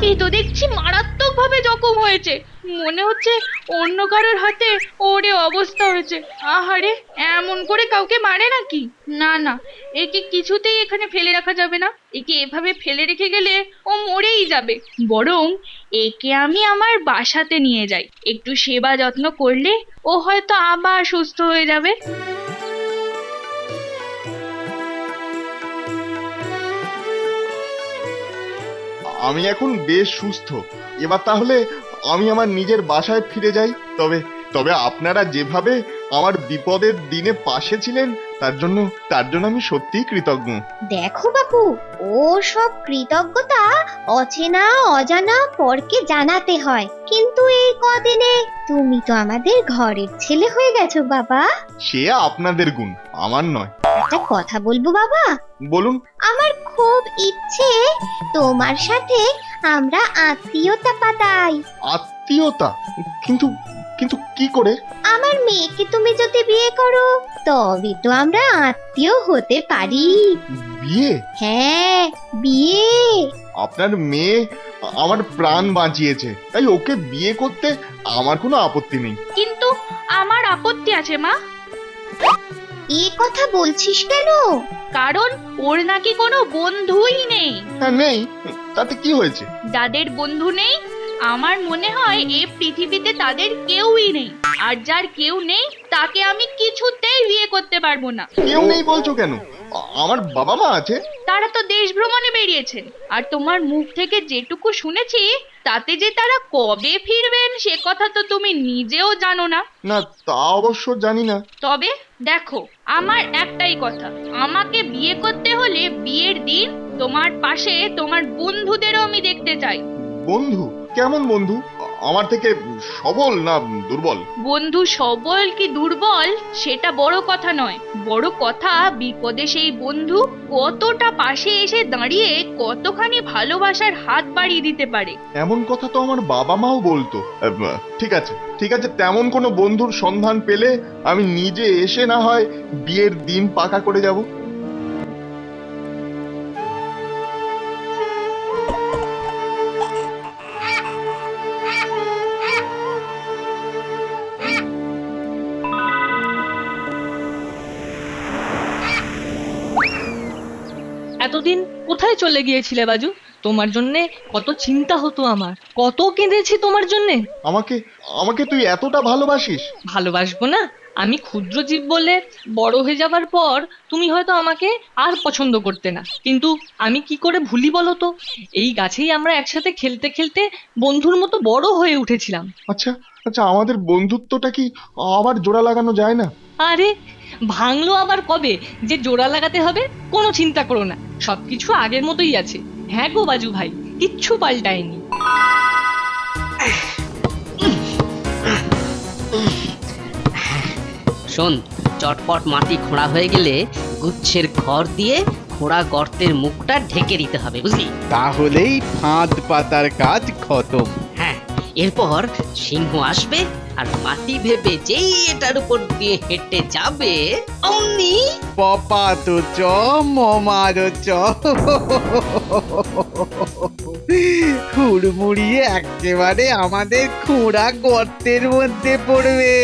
এই তো দেখছি মারাত্মক ভাবে জখম হয়েছে, মনে হচ্ছে অন্য কারোর হাতে ওরে অবস্থা হয়েছে। আহারে, এমন করে কাউকে মারে নাকি? না না, একে কিছুতেই এখানে ফেলে রাখা যাবে না। একে এভাবে ফেলে রেখে গেলে ও মরেই যাবে। বরং একে আমি আমার বাসাতে নিয়ে যাই, একটু সেবা যত্ন করলে ও হয়তো আবার সুস্থ হয়ে যাবে। আমি এখন বেশ সুস্থ। এবার তাহলে আমি আমার নিজের বাসায় ফিরে যাই। তবে তবে আপনারা যেভাবে আমার বিপদের দিনে পাশে ছিলেন তার জন্য আমি সত্যিই কৃতজ্ঞ। দেখো বাপু, ও সব কৃতজ্ঞতা অচেনা অজানা পরকে জানাতে হয়, কিন্তু এই কদিনে তুমি তো আমাদের ঘরের ছেলে হয়ে গেছো বাবা। সে আপনাদের গুণ, আমার নয়। একটা কথা বলবো বাবা? বলুন। আমার খুব ইচ্ছে তোমার সাথে আমরা আত্মীয়তা পাতাই। আত্মীয়তা? কিন্তু কিন্তু কি করে? আমার মেয়েকে তুমি যদি বিয়ে করো তবে তো আমরা আত্মীয় হতে পারি। বিয়ে? হ্যাঁ, বিয়ে। আপনার মেয়ে আমার প্রাণ বাঁচিয়েছে, তাই ওকে বিয়ে করতে আমার কোনো আপত্তি নেই। কিন্তু আমার আপত্তি আছে মা। এ কথা বলছিস কেন? কারণ ওর নাকি কোনো বন্ধুই নেই। হ্যাঁ, নেই, তাতে কি হয়েছে? যাদের বন্ধু নেই, আমার মনে হয় এই পৃথিবীতে তাদের কেউই নেই। আর যার কেউ নেই তাকে আমি কিছুতেই বিয়ে করতে পারবো না। কেউ নেই বলছো কেন? আমার বাবা মা আছে। তারা তো দেশ ভ্রমণে বেরিয়েছেন, আর তোমার মুখ থেকে যেটুকু শুনেছি তাতে যে তারা কবে ফিরবেন সে কথা তো তুমি নিজেও জানো না। না, তা অবশ্য জানি না। তবে দেখো, আমার একটাই কথা, আমাকে বিয়ে করতে হলে বিয়ের দিন তোমার পাশে তোমার বন্ধুদেরও আমি দেখতে চাই। বন্ধু? কেমন বন্ধু? আমার থেকে সবল না দুর্বল? বন্ধু সবল কি দুর্বল সেটা বড় কথা নয়, বড় কথা বিপদে সেই বন্ধু কতটা পাশে এসে দাঁড়িয়ে কতখানি ভালোবাসার হাত বাড়িয়ে দিতে পারে। এমন কথা তো আমার বাবা মাও বলতো। ঠিক আছে, ঠিক আছে, তেমন কোনো বন্ধুর সন্ধান পেলে আমি নিজে এসে না হয় বিয়ের দিন পাকা করে যাব। এতদিন কোথায় চলে গিয়েছিলে বাজু? তোমার জন্যে কত চিন্তা হতো আমার, কত কেঁদেছি তোমার জন্যে। আমাকে আমাকে তুই এতটা ভালোবাসিস? ভালোবাসবো না? আমি ক্ষুদ্র জীব বলে বড় হয়ে যাবার পর তুমি হয়তো আমাকে আর পছন্দ করতে না, কিন্তু আমি কি করে ভুলি বলো তো? এই গাছেই আমরা একসাথে খেলতে খেলতে বন্ধুর মতো বড় হয়ে উঠেছিলাম। আচ্ছা আচ্ছা, আমাদের বন্ধুত্বটা কি আবার জোড়া লাগানো যায় না? আরে ভাঙলো আবার কবে যে জোড়া লাগাতে হবে? কোনো চিন্তা করো না, সবকিছু আগের মতোই আছে। হ্যাঁ গো বাজু ভাই, কিচ্ছু পাল্টায়নি। শোন, চটপট মাটি খোঁড়া হয়ে গেলে গুচ্ছের ঘর দিয়ে খোঁড়া গর্তের মুখটা ঢেকে দিতে হবে, বুঝলি? তাহলেই ফাঁদ পাতার কাজ খতম। হ্যাঁ, এরপর সিংহ আসবে আর মাটি ভেবে যেই এটার উপর দিয়ে হেঁটে যাবে অমনি পপা তো চ মমারো চ হুড়মুড়িয়ে একেবারে আমাদের খোঁড়া গর্তের মধ্যে পড়বে।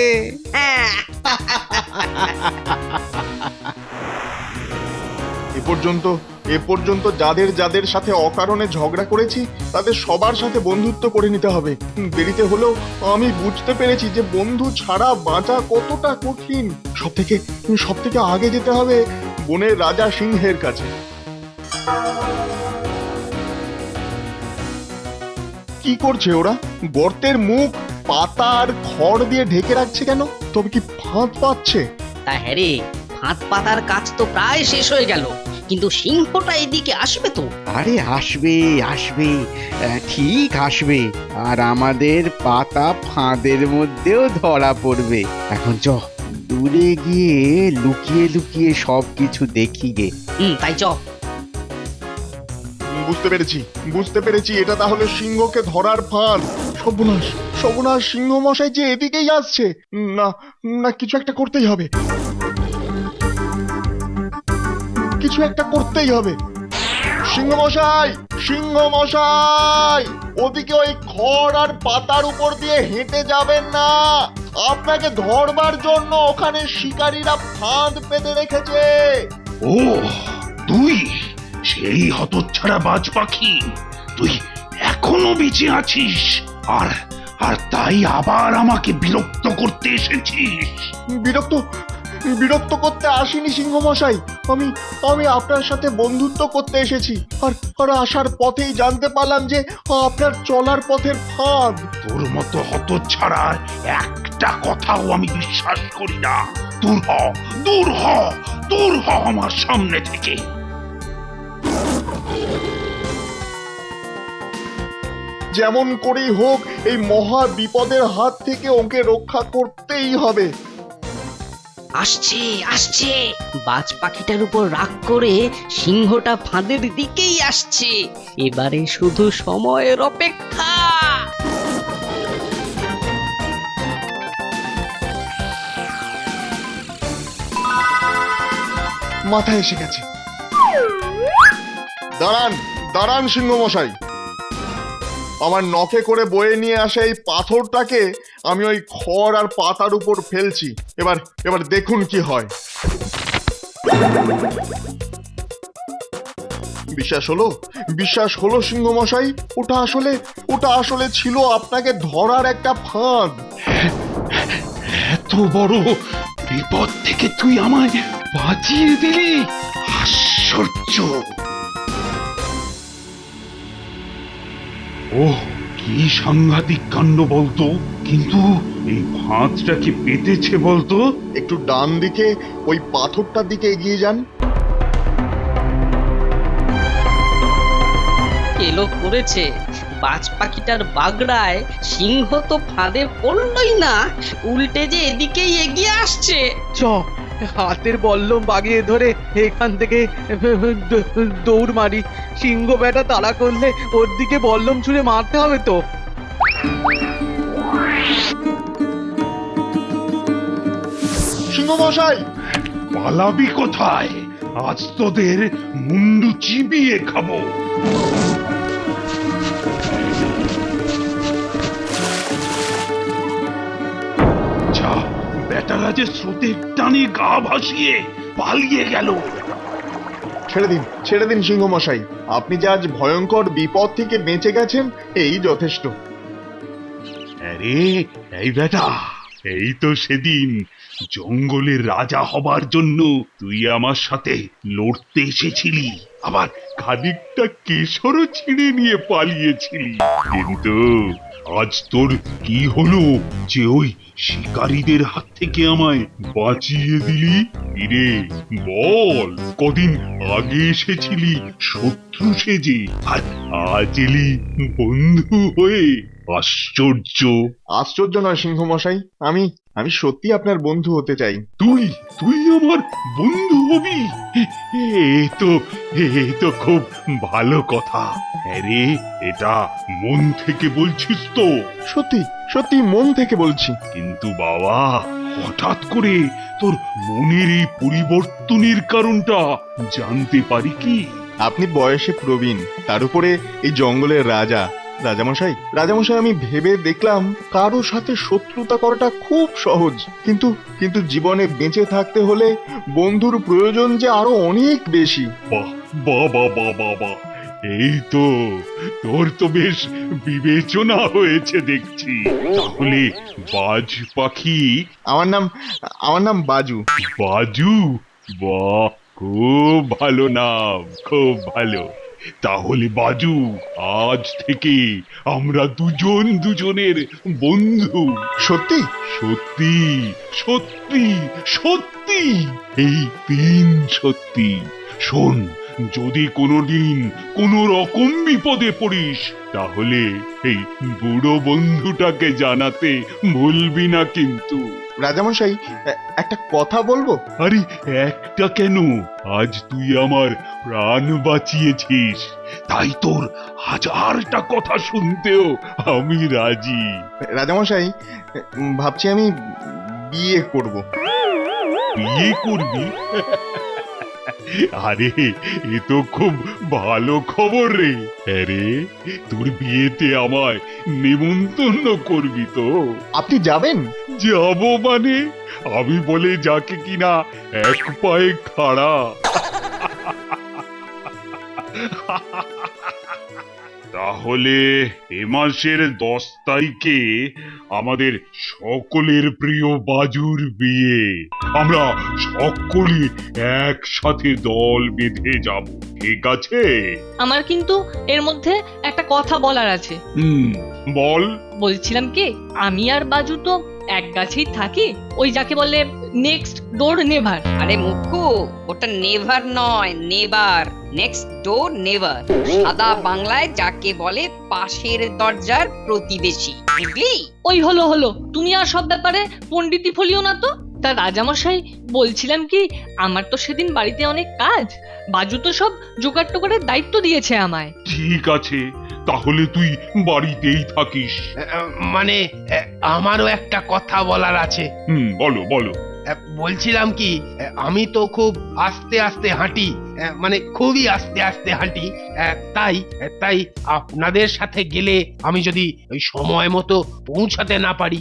এ পর্যন্ত যাদের যাদের সাথে অকারণে ঝগড়া করেছি তাদের সবার সাথে বন্ধুত্ব করে নিতে হবে। দেরিতে হলেও আমি বুঝতে পেরেছি যে বন্ধু ছাড়া বাঁচা কতটা কঠিন। সব থেকে আগে যেতে হবে বনের রাজা সিংহের কাছে। কি করছে ওরা? গর্তের মুখ পাতা আর খড় দিয়ে ঢেকে রাখছে কেন? তবে কি ফাঁদ পাচ্ছে? তা হ্যাঁ রে, ফাঁদ পাতার কাজ তো প্রায় শেষ হয়ে গেল, কিন্তু সিংহটা এদিকে আসবে তো। আরে আসবে আসবে, ঠিক আসবে, আর আমাদের পাতা ফাঁদের মধ্যেও ধরা পড়বে। এখন চ, দূরে গিয়ে লুকিয়ে লুকিয়ে সবকিছু দেখি গে। তাই চ। বুঝতে পেরেছি, এটা তাহলে সিংহকে ধরার ফাঁদ। সর্বনাশ সর্বনাশ, সিংহ মশাই যে এদিকেই আসছে। না না, কিছু একটা করতেই হবে, কিছু একটা করতেই হবে। সিংহ মশাই, সিংহ মশাই, ওদিকে ওই খড় আর পাতার উপর দিয়ে হেঁটে যাবেন না। আপনাকে ধরবার জন্য ওখানে শিকারীরা ফাঁদ পেতে রেখেছে। ও, তুই সেই হতচ্ছাড়া বাজ পাখি, তুই এখনো বেঁচে আছিস আর আর তাই আবার আমাকে বিরক্ত করতে এসেছিস? বিরক্ত করতে আসিনি সিংহ মশাই, আমি আপনার সাথে বন্ধুত্ব করতে এসেছি। আর আসার পথেই জানতে পারলাম যে আপনার চলার পথের ফাঁদ। তোর মতো হতচ্ছাড়ার একটা কথাও আমি বিশ্বাস করি না। দূর হ, দূর হ, দূর হ আমার সামনে থেকে। যেমন করেই হোক এই মহা বিপদের হাত থেকে ওকে রক্ষা করতেই হবে। আসছে আসছে, বাজ পাখিটার উপর রাগ করে সিংহটা ফাঁদের দিকেই আসছে। এবারে শুধু সময়ের অপেক্ষা। মাথায় এসে গেছে। দাঁড়ান দাঁড়ান সিংহ মশাই, আমার নখে করে বয়ে নিয়ে আসা এই পাথরটাকে আমি ওই খড় আর পাতার উপর ফেলছি। এবার দেখুন কি হয়। বিশ্বাস হলো সিংহ মশাই? ওটা আসলে ছিল আপনাকে ধরার একটা ফাঁদ। এত বড় বিপদ থেকে তুই আমায় বাঁচিয়ে দিলি। আশ্চর্য! ওহ, কি সাংঘাতিক কাণ্ড বলতো! কিন্তু এই ফাঁদটা কি পেতেছে বলতো? একটু ডান দিকে ওই পাথরটার দিকে এগিয়ে যান। এলো করেছে, বাজ পাখিটার বাগড়ায় সিংহ তো ফাঁদে পড়লই না, উল্টে যে এদিকেই এগিয়ে আসছে। চ, হাতের বল্লম বাগিয়ে ধরে এখান থেকে দৌড় মারি। সিংহ বেটা তাড়া করলে ওর দিকে বল্লম ছুঁড়ে মারতে হবে তো। সিংহ মশাই, পালাবি কোথায়? আজ তোদের মুন্ডু চিবিয়ে খাবো। যা, বেটারা যে স্রোতের টানে গা ভাসিয়ে পালিয়ে গেল। ছেড়ে দিন সিংহ মশাই। আপনি যে আজ ভয়ঙ্কর বিপদ থেকে বেঁচে গেছেন, এই যথেষ্ট। আরে এই বেটা, এই তো সেদিন জঙ্গলের রাজা হবার জন্য তুই আমার সাথে লড়তে এসেছিলি, আবার খানিকটা কেশরও ছিঁড়ে নিয়ে পালিয়েছিলি। কিন্তু আজ তোর কি হলো যে ওই শিকারীদের হাত থেকে আমায় বাঁচিয়ে দিলি? ইরে বল, কদিন আগে এসেছিলি শত্রু সেজে, আর আজ এলি বন্ধু হয়ে। আশ্চর্য! আশ্চর্য নয় সিংহ মশাই, আমি সত্যি আপনার বন্ধু হতে চাই। তুই আমার বন্ধু হবি? এ তো খুব ভালো কথা। আরে এটা মন থেকে বলছিস তো? সত্যি মন থেকে বলছি। কিন্তু বাবা, হঠাৎ করে তোর মনের এই পরিবর্তনের কারণটা জানতে পারি কি? আপনি বয়সে প্রবীণ, তার উপরে এই জঙ্গলের রাজামশাই, আমি ভেবে দেখলাম কারো সাথে শত্রুতা করাটা খুব সহজ, কিন্তু জীবনে বেঁচে থাকতে হলে বন্ধুর প্রয়োজন যে আরো অনেক বেশি। বাবা, এই তো তোর তো বেশ বিবেচনা হয়েছে দেখছি। তাহলে বাজ পাখি? আমার নাম বাজু। বাজু? বাহ, খুব ভালো নাম, খুব ভালো। তাহলে বাজু, আজ থেকে আমরা দুজনের বন্ধু। সত্যি? সত্যি সত্যি সত্যি, এই 3 সত্যি। শোন, যদি কোনোদিন কোনো রকম বিপদে পড়িস, তাহলে এই বুড়ো বন্ধুটাকে জানাতে ভুলবি না কিন্তু। রাজামশাই, একটা কথা বলবো? আরে একটা কেন, আজ তুই আমার প্রাণ বাঁচিয়েছিস, তাই তোর 1000টা কথা শুনতেও আমি রাজি। রাজামশাই, ভাবছি আমি বিয়ে করব। বিয়ে করবি? আরে এ তো খুব ভালো খবর রে। আরে তোর বিয়েতে আমায় নিমন্ত্রণ করবি তো? আপনি যাবেন? যাব মানে, আমি বলে যাকে কিনা এক পায়ে খাড়া। তাহলে এ মাসের 10 তারিখে আমাদের সকলের প্রিয় বাজুর বিয়ে। আমরা সকলে একসাথে দল বেঁধে যাব, ঠিক আছে? আমার কিন্তু এর মধ্যে একটা কথা বলার আছে। বল। বলছিলাম কি, আমি আর বাজু তো এক গাছেই থাকি, ওই যাকে বলে নেক্সট ডোর নেভার। আরে মুখ্যু, ওটা নেভার নয়, নেবার। নেক্সট ডোর নেভার সাদা বাংলায় যাকে বলে পাশের দরজার প্রতিবেশী, বুঝলি? ওই হলো, তুমি আর সব ব্যাপারে পণ্ডিতি ফলিও না তো। তা রাজামশাই, বলছিলাম কি, আমার তো সেদিন বাড়িতে অনেক কাজ, বাজু তো সব জোগাড় টোগাড়ের দায়িত্ব দিয়েছে আমায়। ঠিক আছে, তাহলে তুই বাড়িতেই থাকিস। মানে আমারও একটা কথা বলার আছে। বলো। বলছিলাম কি, আমি তো খুব আস্তে আস্তে হাঁটি, মানে খুবই আস্তে আস্তে হাঁটি, তাই আপনাদের সাথে গেলে আমি যদি ওই সময় মতো পৌঁছাতে না পারি।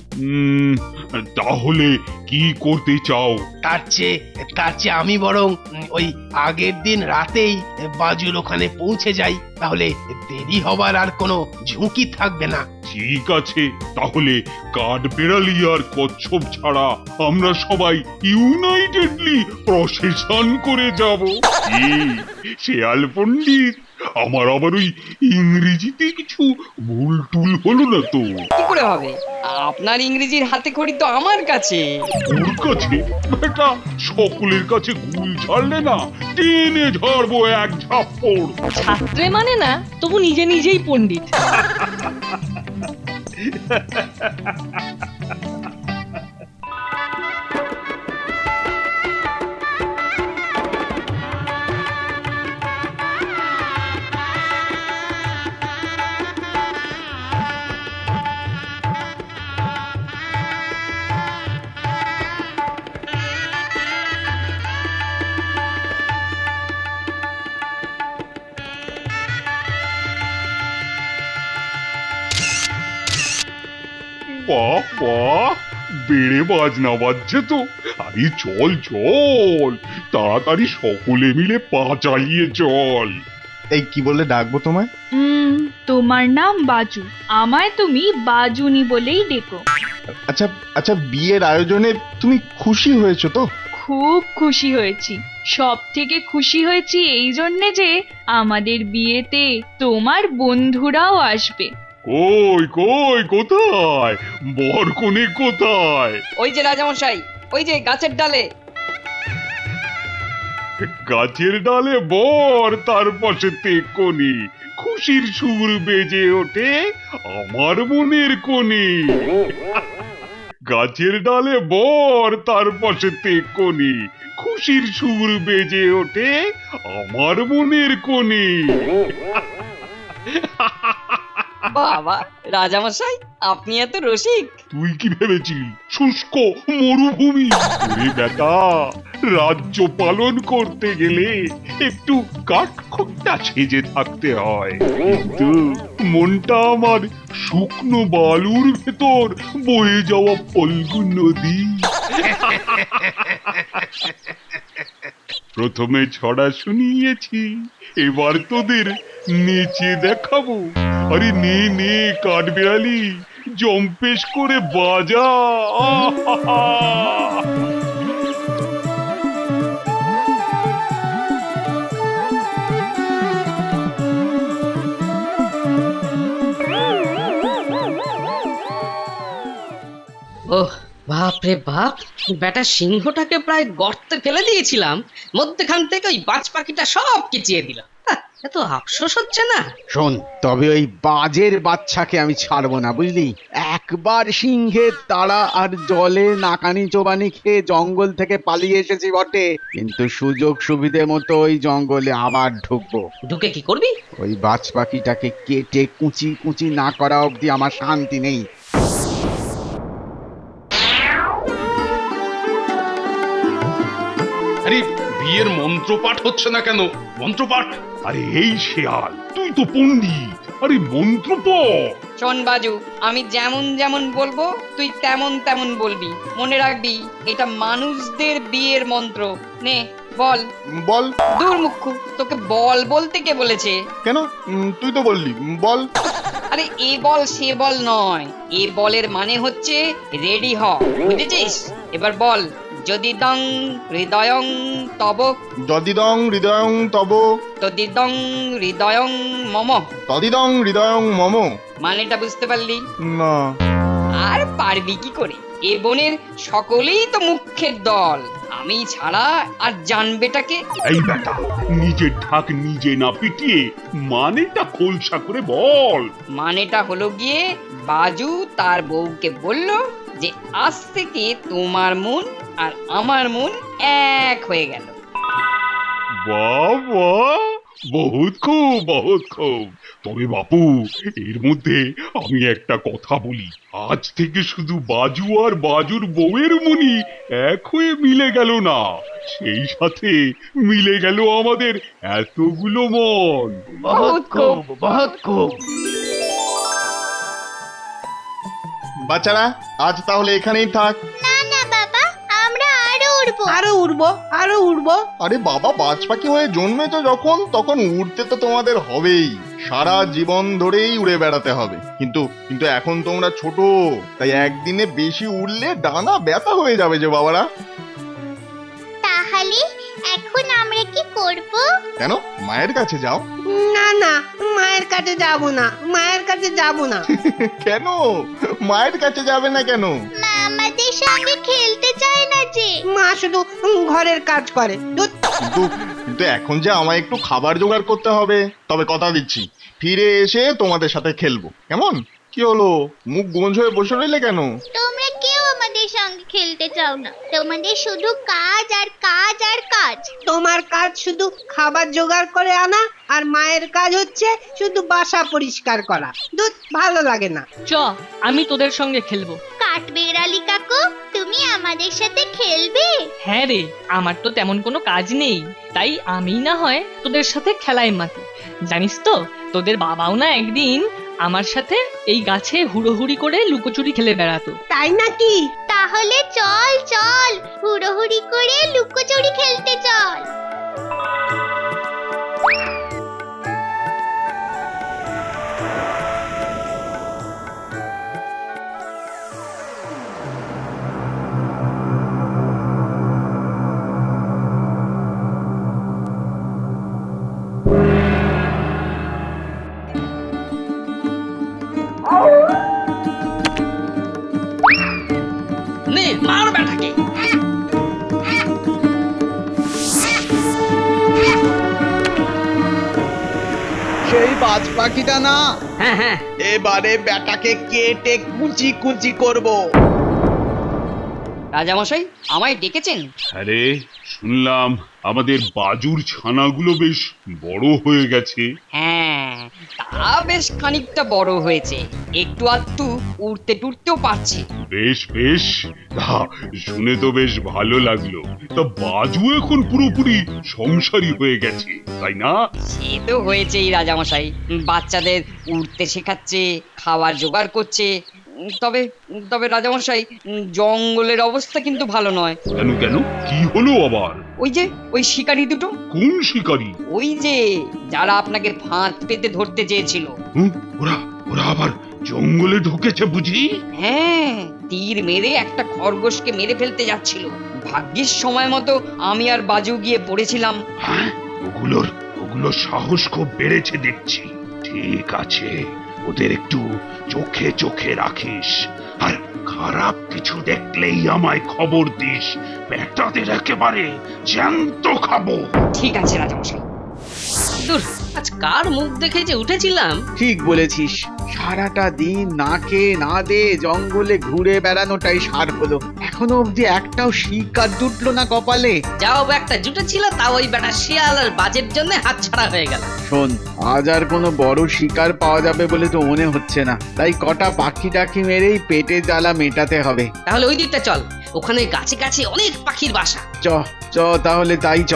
তাহলে কি করতে চাও? তার চেয়ে আমি বরং ওই আগের দিন রাতেই বাজুর ওখানে পৌঁছে যাই, তাহলে দেরি হবার আর কোনো ঝুঁকি থাকবে না। ঠিক আছে, তাহলে কাঠবেড়ালি আর কচ্ছপ ছাড়া আমরা সবাই ইউনাইটেডলি প্রসেশন করে যাব। কি শেয়াল পণ্ডিত, আমার আবার ওই ইংরেজিতে কিছু ভুল টুল হলো না তো? কি করে হবে? আপনার ইংরেজির হাতে খড়ি তো আমার কাছে। ওর কাছে? বেটা, সকলের কাছে গুল ছাড়লে না টেনে ঝাড়বো এক ঝাপ্পড়। ছাত্রে মানে না, তবু নিজে নিজেই পণ্ডিত। বাহ বাহ, বেড়ে বাজনা বাজছে তো। আরে চল চল, তাড়াতাড়ি সকলে মিলে পা চালিয়ে চল। এই কি বলে ডাকবো তোমায়? তোমার নাম বাজু, আমায় তুমি বাজুনি বলেই ডেকো। আচ্ছা আচ্ছা, বিয়ের আয়োজনে তুমি খুশি হয়েছো তো? খুব খুশি হয়েছি। সব থেকে খুশি হয়েছি এই জন্যে যে আমাদের বিয়েতে তোমার বন্ধুরাও আসবে। কই কই, কোথায় বর কনে কোথায়? ওই যে রাজামশাই, ওই যে গাছের ডালে। গাছের ডালে বর, তার পাশে তেকনি। খুশির সুর বেজে ওঠে আমার মনের কোণে। গাছের ডালে বর, তার পাশে তেকনি। খুশির সুর বেজে ওঠে আমার মনের কোণে। বাবা রাজামশাই, আপনি এত রসিক। তুই কি ভেবেছিস শুষ্ক মরুভূমি? ওরে বেটা, রাজ্য পালন করতে গেলে একটু কাঠখোট্টা সেজে থাকতে হয়, কিন্তু মনটা আমার শুকনো বালুর ভেতর বয়ে যাওয়া ফল্গু নদী। প্রথমে ছড়া শুনিয়েছি, এবার তোদের নেচে দেখাবো। আরে নে নে কাঠবেড়ালি, জম্পেশ করে বাজা। ওহ বাপ রে বাপ, বেটা সিংহটাকে প্রায় গর্তে ফেলে দিয়েছিলাম, মধ্যখান থেকে ওই বাজ পাখিটা সব কিচিয়ে দিল। এত আফসোস হচ্ছে না? শোন, তবে ওই বাজের বাচ্চাকে আমি ছাড়বো না, বুঝলি? একবার সিংহের তাড়া আর জলে নাকানি চোবানি খেয়ে জঙ্গল থেকে পালিয়ে এসেছি বটে, কিন্তু সুযোগ সুবিধে মতো ওই জঙ্গলে আবার ঢুকবো। ঢুকে কি করবি? ওই বাজ পাখিটাকে কেটে কুচি কুচি না করা অবধি আমার শান্তি নেই। আরে বিয়ের মন্ত্রপাঠ হচ্ছে না কেন? মন্ত্রপাঠ? আরে এই শেয়াল, তুই তো পণ্ডিত, আরে মন্ত্র পড়। শোন বাজু, আমি যেমন যেমন বলবো তুই তেমন তেমন বলবি। মনে রাখবি, এটা মানুষদের বিয়ের মন্ত্র। নে বল বল। দূর মুখ্য, তোকে বল বলতে কে বলেছে? কেন? তুই তো বললি বল। আরে এ বল সে বল নয়, এ বলের মানে হচ্ছে রেডি হ, বুঝেছিস? এবার বল, যদি দং হৃদয়ং তব, যদিদং হৃদয়ং তব, তদিদং হৃদয়ং মম। তদিদং হৃদয়ং মম। মানেটা বুঝতে পারলি? না। আর পারবি কি করে? এ বনের সকলেই তো মুখ্যের দল, আমি ছাড়া আর জানবেটাকে? এই বেটা, নিজের ঢাক নিজে না পিটিয়ে মানেটা খোলসা করে বল। মানেটা হলো গিয়ে, বাজু তার বউকে বলল যে আজ থেকে তোমার মন আর আমার মন এক হয়ে গেল। বাহ বাহ, বহুত খুব বহুত খুব। তবে বাপু, এর মধ্যে আমি একটা কথা বলি, আজ থেকে শুধু বাজু আর বাজুর বউয়ের মনি এক হয়ে মিলে গেল না, সেই সাথে মিলে গেল আমাদের এতগুলো মন। বহুত খুব, বহুত খুব। বাচ্চারা, আজ তাহলে এখানেই থাক। না না বাবা, আমরা আরো উড়বো। আরো উড়বো। আরে বাবা, বাজ পাখি হয়ে জন্মেছো যখন, তখন উড়তে তো তোমাদের হবেই। সারা জীবন ধরেই উড়ে বেড়াতে হবে। কিন্তু কিন্তু এখন তোমরা ছোট, তাই একদিনে বেশি উড়লে ডানা ব্যথা হয়ে যাবে যে বাবারা। তাহলে এখন আমরা কি করব? কেন মায়ের কাছে যাও? না না, মায়ের কাছে যাব না, মায়ের কাছে যাব না। কেন মায়ের কাছে যাবে না কেন? মা আমাদের সঙ্গে খেলতে চায় না যে। মা শুধু ঘরের কাজ করে। ধুৎ। কিন্তু এখন যে আমায় একটু খাবার জোগাড় করতে হবে। তবে কথা দিচ্ছি ফিরে এসে তোমাদের সাথে খেলবো, কেমন? কি হলো, মুখ গোঁজ হয়ে বসে রইলে কেন? তোমরা কেউ আমাদের সঙ্গে খেলতে চাও না, তোমাদের শুধু কাজ আর কাজ আর কাজ। তোমার কাজ শুধু খাবার জোগাড় করে আনা, আর মায়ের কাজ হচ্ছে শুধু বাসা পরিষ্কার করা। দুধ ভালো লাগে না। চ, আমি তোদের সঙ্গে খেলবো। কাঠবেড়ালি কাকু, তুমি আমাদের সাথে খেলবে? হ্যাঁ রে, আমার তো তেমন কোনো কাজ নেই, তাই আমি না হয় তোদের সাথে খেলায় মাতি। জানিস তো, তোদের বাবাও না একদিন আমার সাথে এই গাছে হুড়োহুড়ি করে লুকোচুরি খেলে বেড়াতো। তাই নাকি? তাহলে চল চল, হুড়োহুড়ি করে লুকোচুরি খেলতে চল। নে মার ব্যাটাকে। সেই বাজ পাখিটা না, হ্যাঁ হ্যাঁ, এবারে ব্যাটাকে কেটে কুচি কুচি করব। রাজামশাই আমায় ডেকেছেন? আরে শুনলাম আমাদের বাজুর ছানাগুলো বেশ বড় হয়ে গেছে। হ্যাঁ, তা বেশ খানিকটা বড় হয়েছে, একটু আধটু উড়তে টুরতেও পারছে। বেশ বেশ, তা শুনে তো বেশ ভালো লাগলো। তা বাজু এখন পুরোপুরি সংসারী হয়ে গেছে, তাই না? সে তো হয়েছেই রাজামশাই, বাচ্চাদের উড়তে শেখাচ্ছে, খাবার জোগাড় করছে। তবে তবে রাজামশাই, জঙ্গলের অবস্থা কিন্তু ভালো নয়। কেন কেন, কি হলো আবার? ওই শিকারী দুটো। কোন শিকারী? ওই যে যারা আপনাকে ফাঁদ পেতে ধরতে চেয়েছিল। ওরা ওরা আবার জঙ্গলে ঢুকেছে বুঝি? হ্যাঁ, তীর মেরে একটা খরগোশকে মেরে ফেলতে যাচ্ছিল। ভাগ্যিস সময় মতো আমি আর বাজু গিয়ে পড়েছিলাম। হ্যাঁ, ওগুলোর সাহস খুব বেড়েছে দেখছি। ঠিক আছে, ওদের একটু চোখে চোখে রাখিস, আর খারাপ কিছু দেখলেই আমায় খবর দিস। বেটাদের একেবারে জ্যান্ত খাবো। ঠিক আছে রাজামশাই। দূর, আজ কার মুখ দেখে যে উঠেছিলাম। ঠিক বলেছিস, সারাটা দিন না খেয়ে না দে জঙ্গলে ঘুরে বেড়ানোটাই সার হলো। এখনো অবধি একটাও শিকার জুটলো না কপালে। যাও একটা জুটেছিল, তা ওই বেটা শিয়াল আর বাজের জন্য হাতছাড়া হয়ে গেল। শোন, আজ আর কোনো বড় শিকার পাওয়া যাবে বলে তো মনে হচ্ছে না, তাই কটা পাখি টাখি মেরেই পেটে জ্বালা মেটাতে হবে। তাহলে ওই দিকটা চল, ওখানে গাছে গাছে অনেক পাখির বাসা। চ চ তাহলে তাই চ।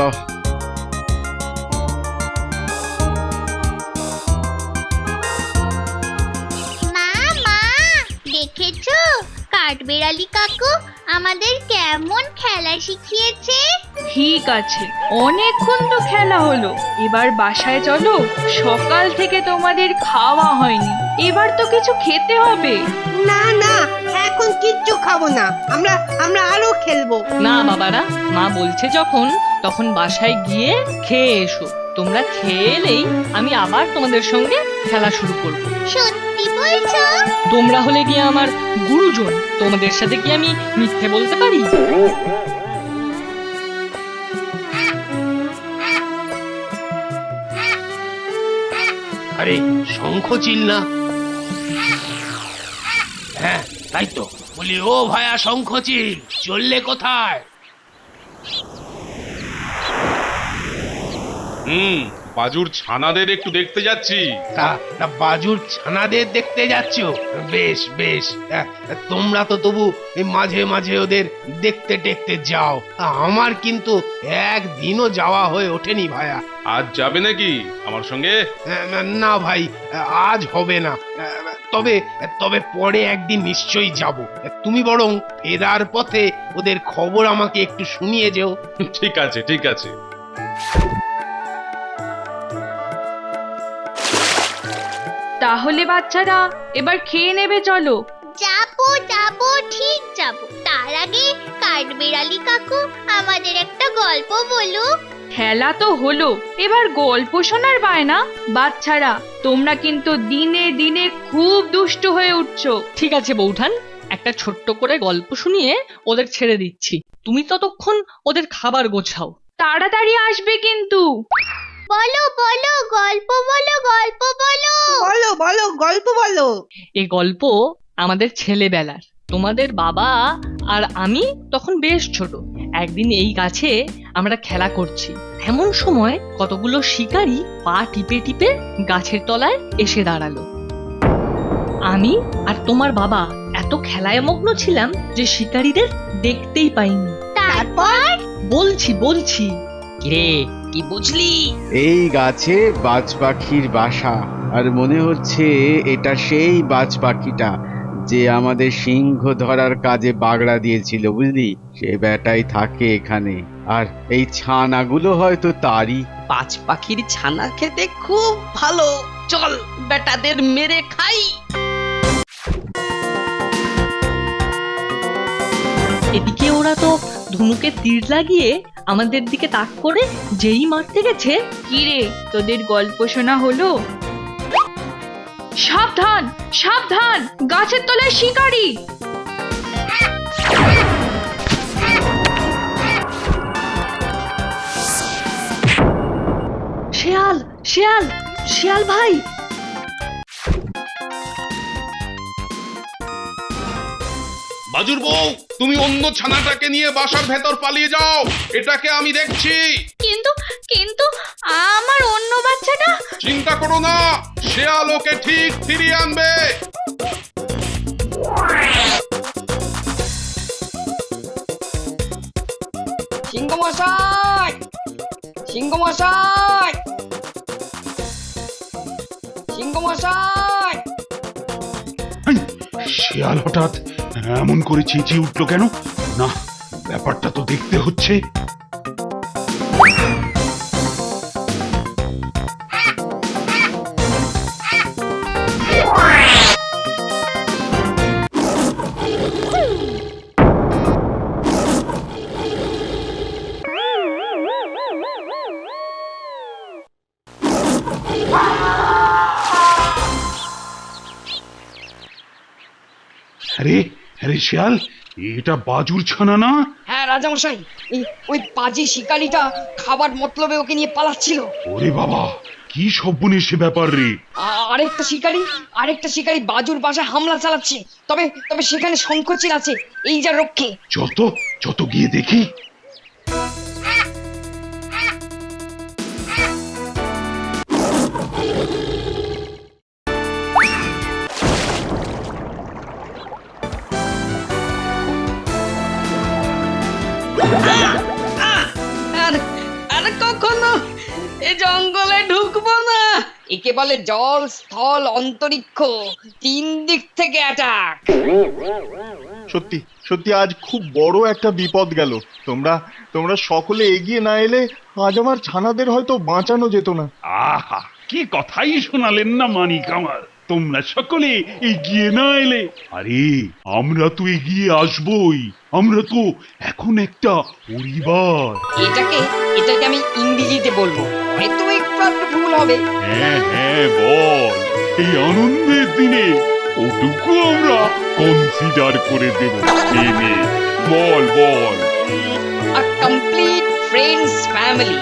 মা মা, দেখেছো কাঠবেড়ালি কাকু আমাদের কেমন খেলা শিখিয়েছে? ঠিক আছে, অনেকক্ষণ তো খেলা হলো, এবার বাসায় চলো। সকাল থেকে তোমাদের খাওয়া হয়নি, এবার তো কিছু খেতে হবে। না না, এখন কিচ্ছু খাবো না, আমরা আমরা আরো খেলবো। না বাবারা, মা বলছে যখন, তখন বাসায় গিয়ে খেয়ে এসো। তোমরা খেয়ে এলেই আমি আবার তোমাদের সঙ্গে খেলা শুরু করব। সত্যি বলছো? তোমরা হলে গিয়ে আমার গুরুজন, তোমাদের সাথে কি আমি মিথ্যে বলতে পারি? আরে শঙ্খ চিল না? হ্যাঁ তাই তো বলি, ও ভায়া শঙ্খ চিল, চললে কোথায়? বাজুর ছানাদের একটু দেখতে যাচ্ছি। তা বাজুর ছানাদের দেখতে যাচ্ছ? বেশ বেশ, তোমরা তো তবু মাঝে মাঝে ওদের দেখতে টেকতে যাও। আমার কিন্তু একদিনও যাওয়া হয়ে ওঠেনি ভায়া। আজ যাবে নাকি আমার সঙ্গে? না ভাই, আজ হবে না। তবে তবে পরে একদিন নিশ্চয়ই যাব। তুমি বরং ফেরার পথে ওদের খবর আমাকে একটু শুনিয়ে যেও। ঠিক আছে ঠিক আছে। তাহলে বাচ্চারা এবার খেয়ে নেবে, চলো। যাবো যাবো। যাব ঠিক যাব। তার আগে কাঠবিড়ালি কাকু আমাদের একটা গল্প বলুক। খেলা তো হলো, এবার গল্প শোনার বায়না। বাচ্চারা, তোমরা কিন্তু দিনে দিনে খুব দুষ্টু হয়ে উঠছো। ঠিক আছে বৌঠান, একটা ছোট্ট করে গল্প শুনিয়ে ওদের ছেড়ে দিচ্ছি। তুমি ততক্ষণ ওদের খাবার গোছাও। তাড়াতাড়ি আসবে কিন্তু। বলো বলো গল্প বলো গল্প বলো। বলো বলো গল্প বলো। এই গল্প আমাদের ছেলেবেলার। তোমাদের বাবা আর আমি তখন বেশ ছোট। একদিন এই গাছে আমরা খেলা করছি, এমন সময় কতগুলো শিকারী পা টিপে টিপে গাছের তলায় এসে দাঁড়ালো। আমি আর তোমার বাবা এত খেলায় মগ্ন ছিলাম যে শিকারীদের দেখতেই পাইনি। তারপর বলছি কিরে, কি বুঝলি? এই গাছে বাজ পাখির বাসা, আর মনে হচ্ছে এটা সেই বাজ পাখিটা যে আমাদের সিংহ ধরার কাজে বাগড়া দিয়েছিল, বুঝলি? সে বেটাই থাকে এখানে, আর এই ছানাগুলো হয়তো তারই। পাঁচ পাখির ছানা খেতে খুব ভালো, চল বেটাদের মেরে খাই। এদিকে ওরা তো ধনুকে তীর লাগিয়ে আমাদের দিকে তাক করে যেই মারতে গেছে। কিরে, তোদের গল্প শোনা হলো? সাবধান সাবধান, গাছের তলায় শিকারী। শিয়াল শিয়াল শিয়াল ভাই! বাজুর বউ, তুমি অন্য ছানাটাকে নিয়ে বাসার ভেতর পালিয়ে যাও, এটাকে আমি দেখছি। কিন্তু কিন্তু আমার অন্য বাচ্চাটা। চিন্তা করো না, শেয়াল ওকে ঠিক ফিরিয়ে আনবে। সিংহ মশাই, সিংহ মশাই, সিংহ মশাই। শেয়াল হঠাৎ এমন করে চেঁচিয়ে উঠলো কেন? না, ব্যাপারটা তো দেখতে হচ্ছে। আরে আরে শিয়াল, এটা বাজুর ছানা না? হ্যাঁ রাজামশাই, ওই পাজি শিকারিটা খাবার মতলবে ওকে নিয়ে পালাচ্ছিল। ওরে বাবা, কি সর্বনেশে ব্যাপার রে! আরেকটা শিকারি বাজুর বাসায় হামলা চালাচ্ছে। তবে তবে সেখানে শঙ্খচিল আছে, এই যা রক্ষে। যত গিয়ে দেখি। আর কখনো এ জঙ্গলে ঢুকবো না। একে বলে জল, স্থল, অন্তরিক্ষ, 3 দিক থেকে অ্যাটাক। সত্যি সত্যি আজ খুব বড় একটা বিপদ গেল। তোমরা সকলে এগিয়ে না এলে আজ আমার ছানাদের হয়তো বাঁচানো যেত না। আহা, কি কথাই শোনালেন না মানিক আমার। তোমরা সকলে এগিয়ে না এলে, আরে আমরা তো এগিয়ে আসবই। আমরা তো এখন একটা পরিবার। এটাকে আমি ইংরেজিতে বলবো, হয়তো একটু আধটু ভুল হবে। হ্যাঁ বল, এই আনন্দের দিনে ওটুকু আমরা কনসিডার করে দেব। বল। A complete friends family.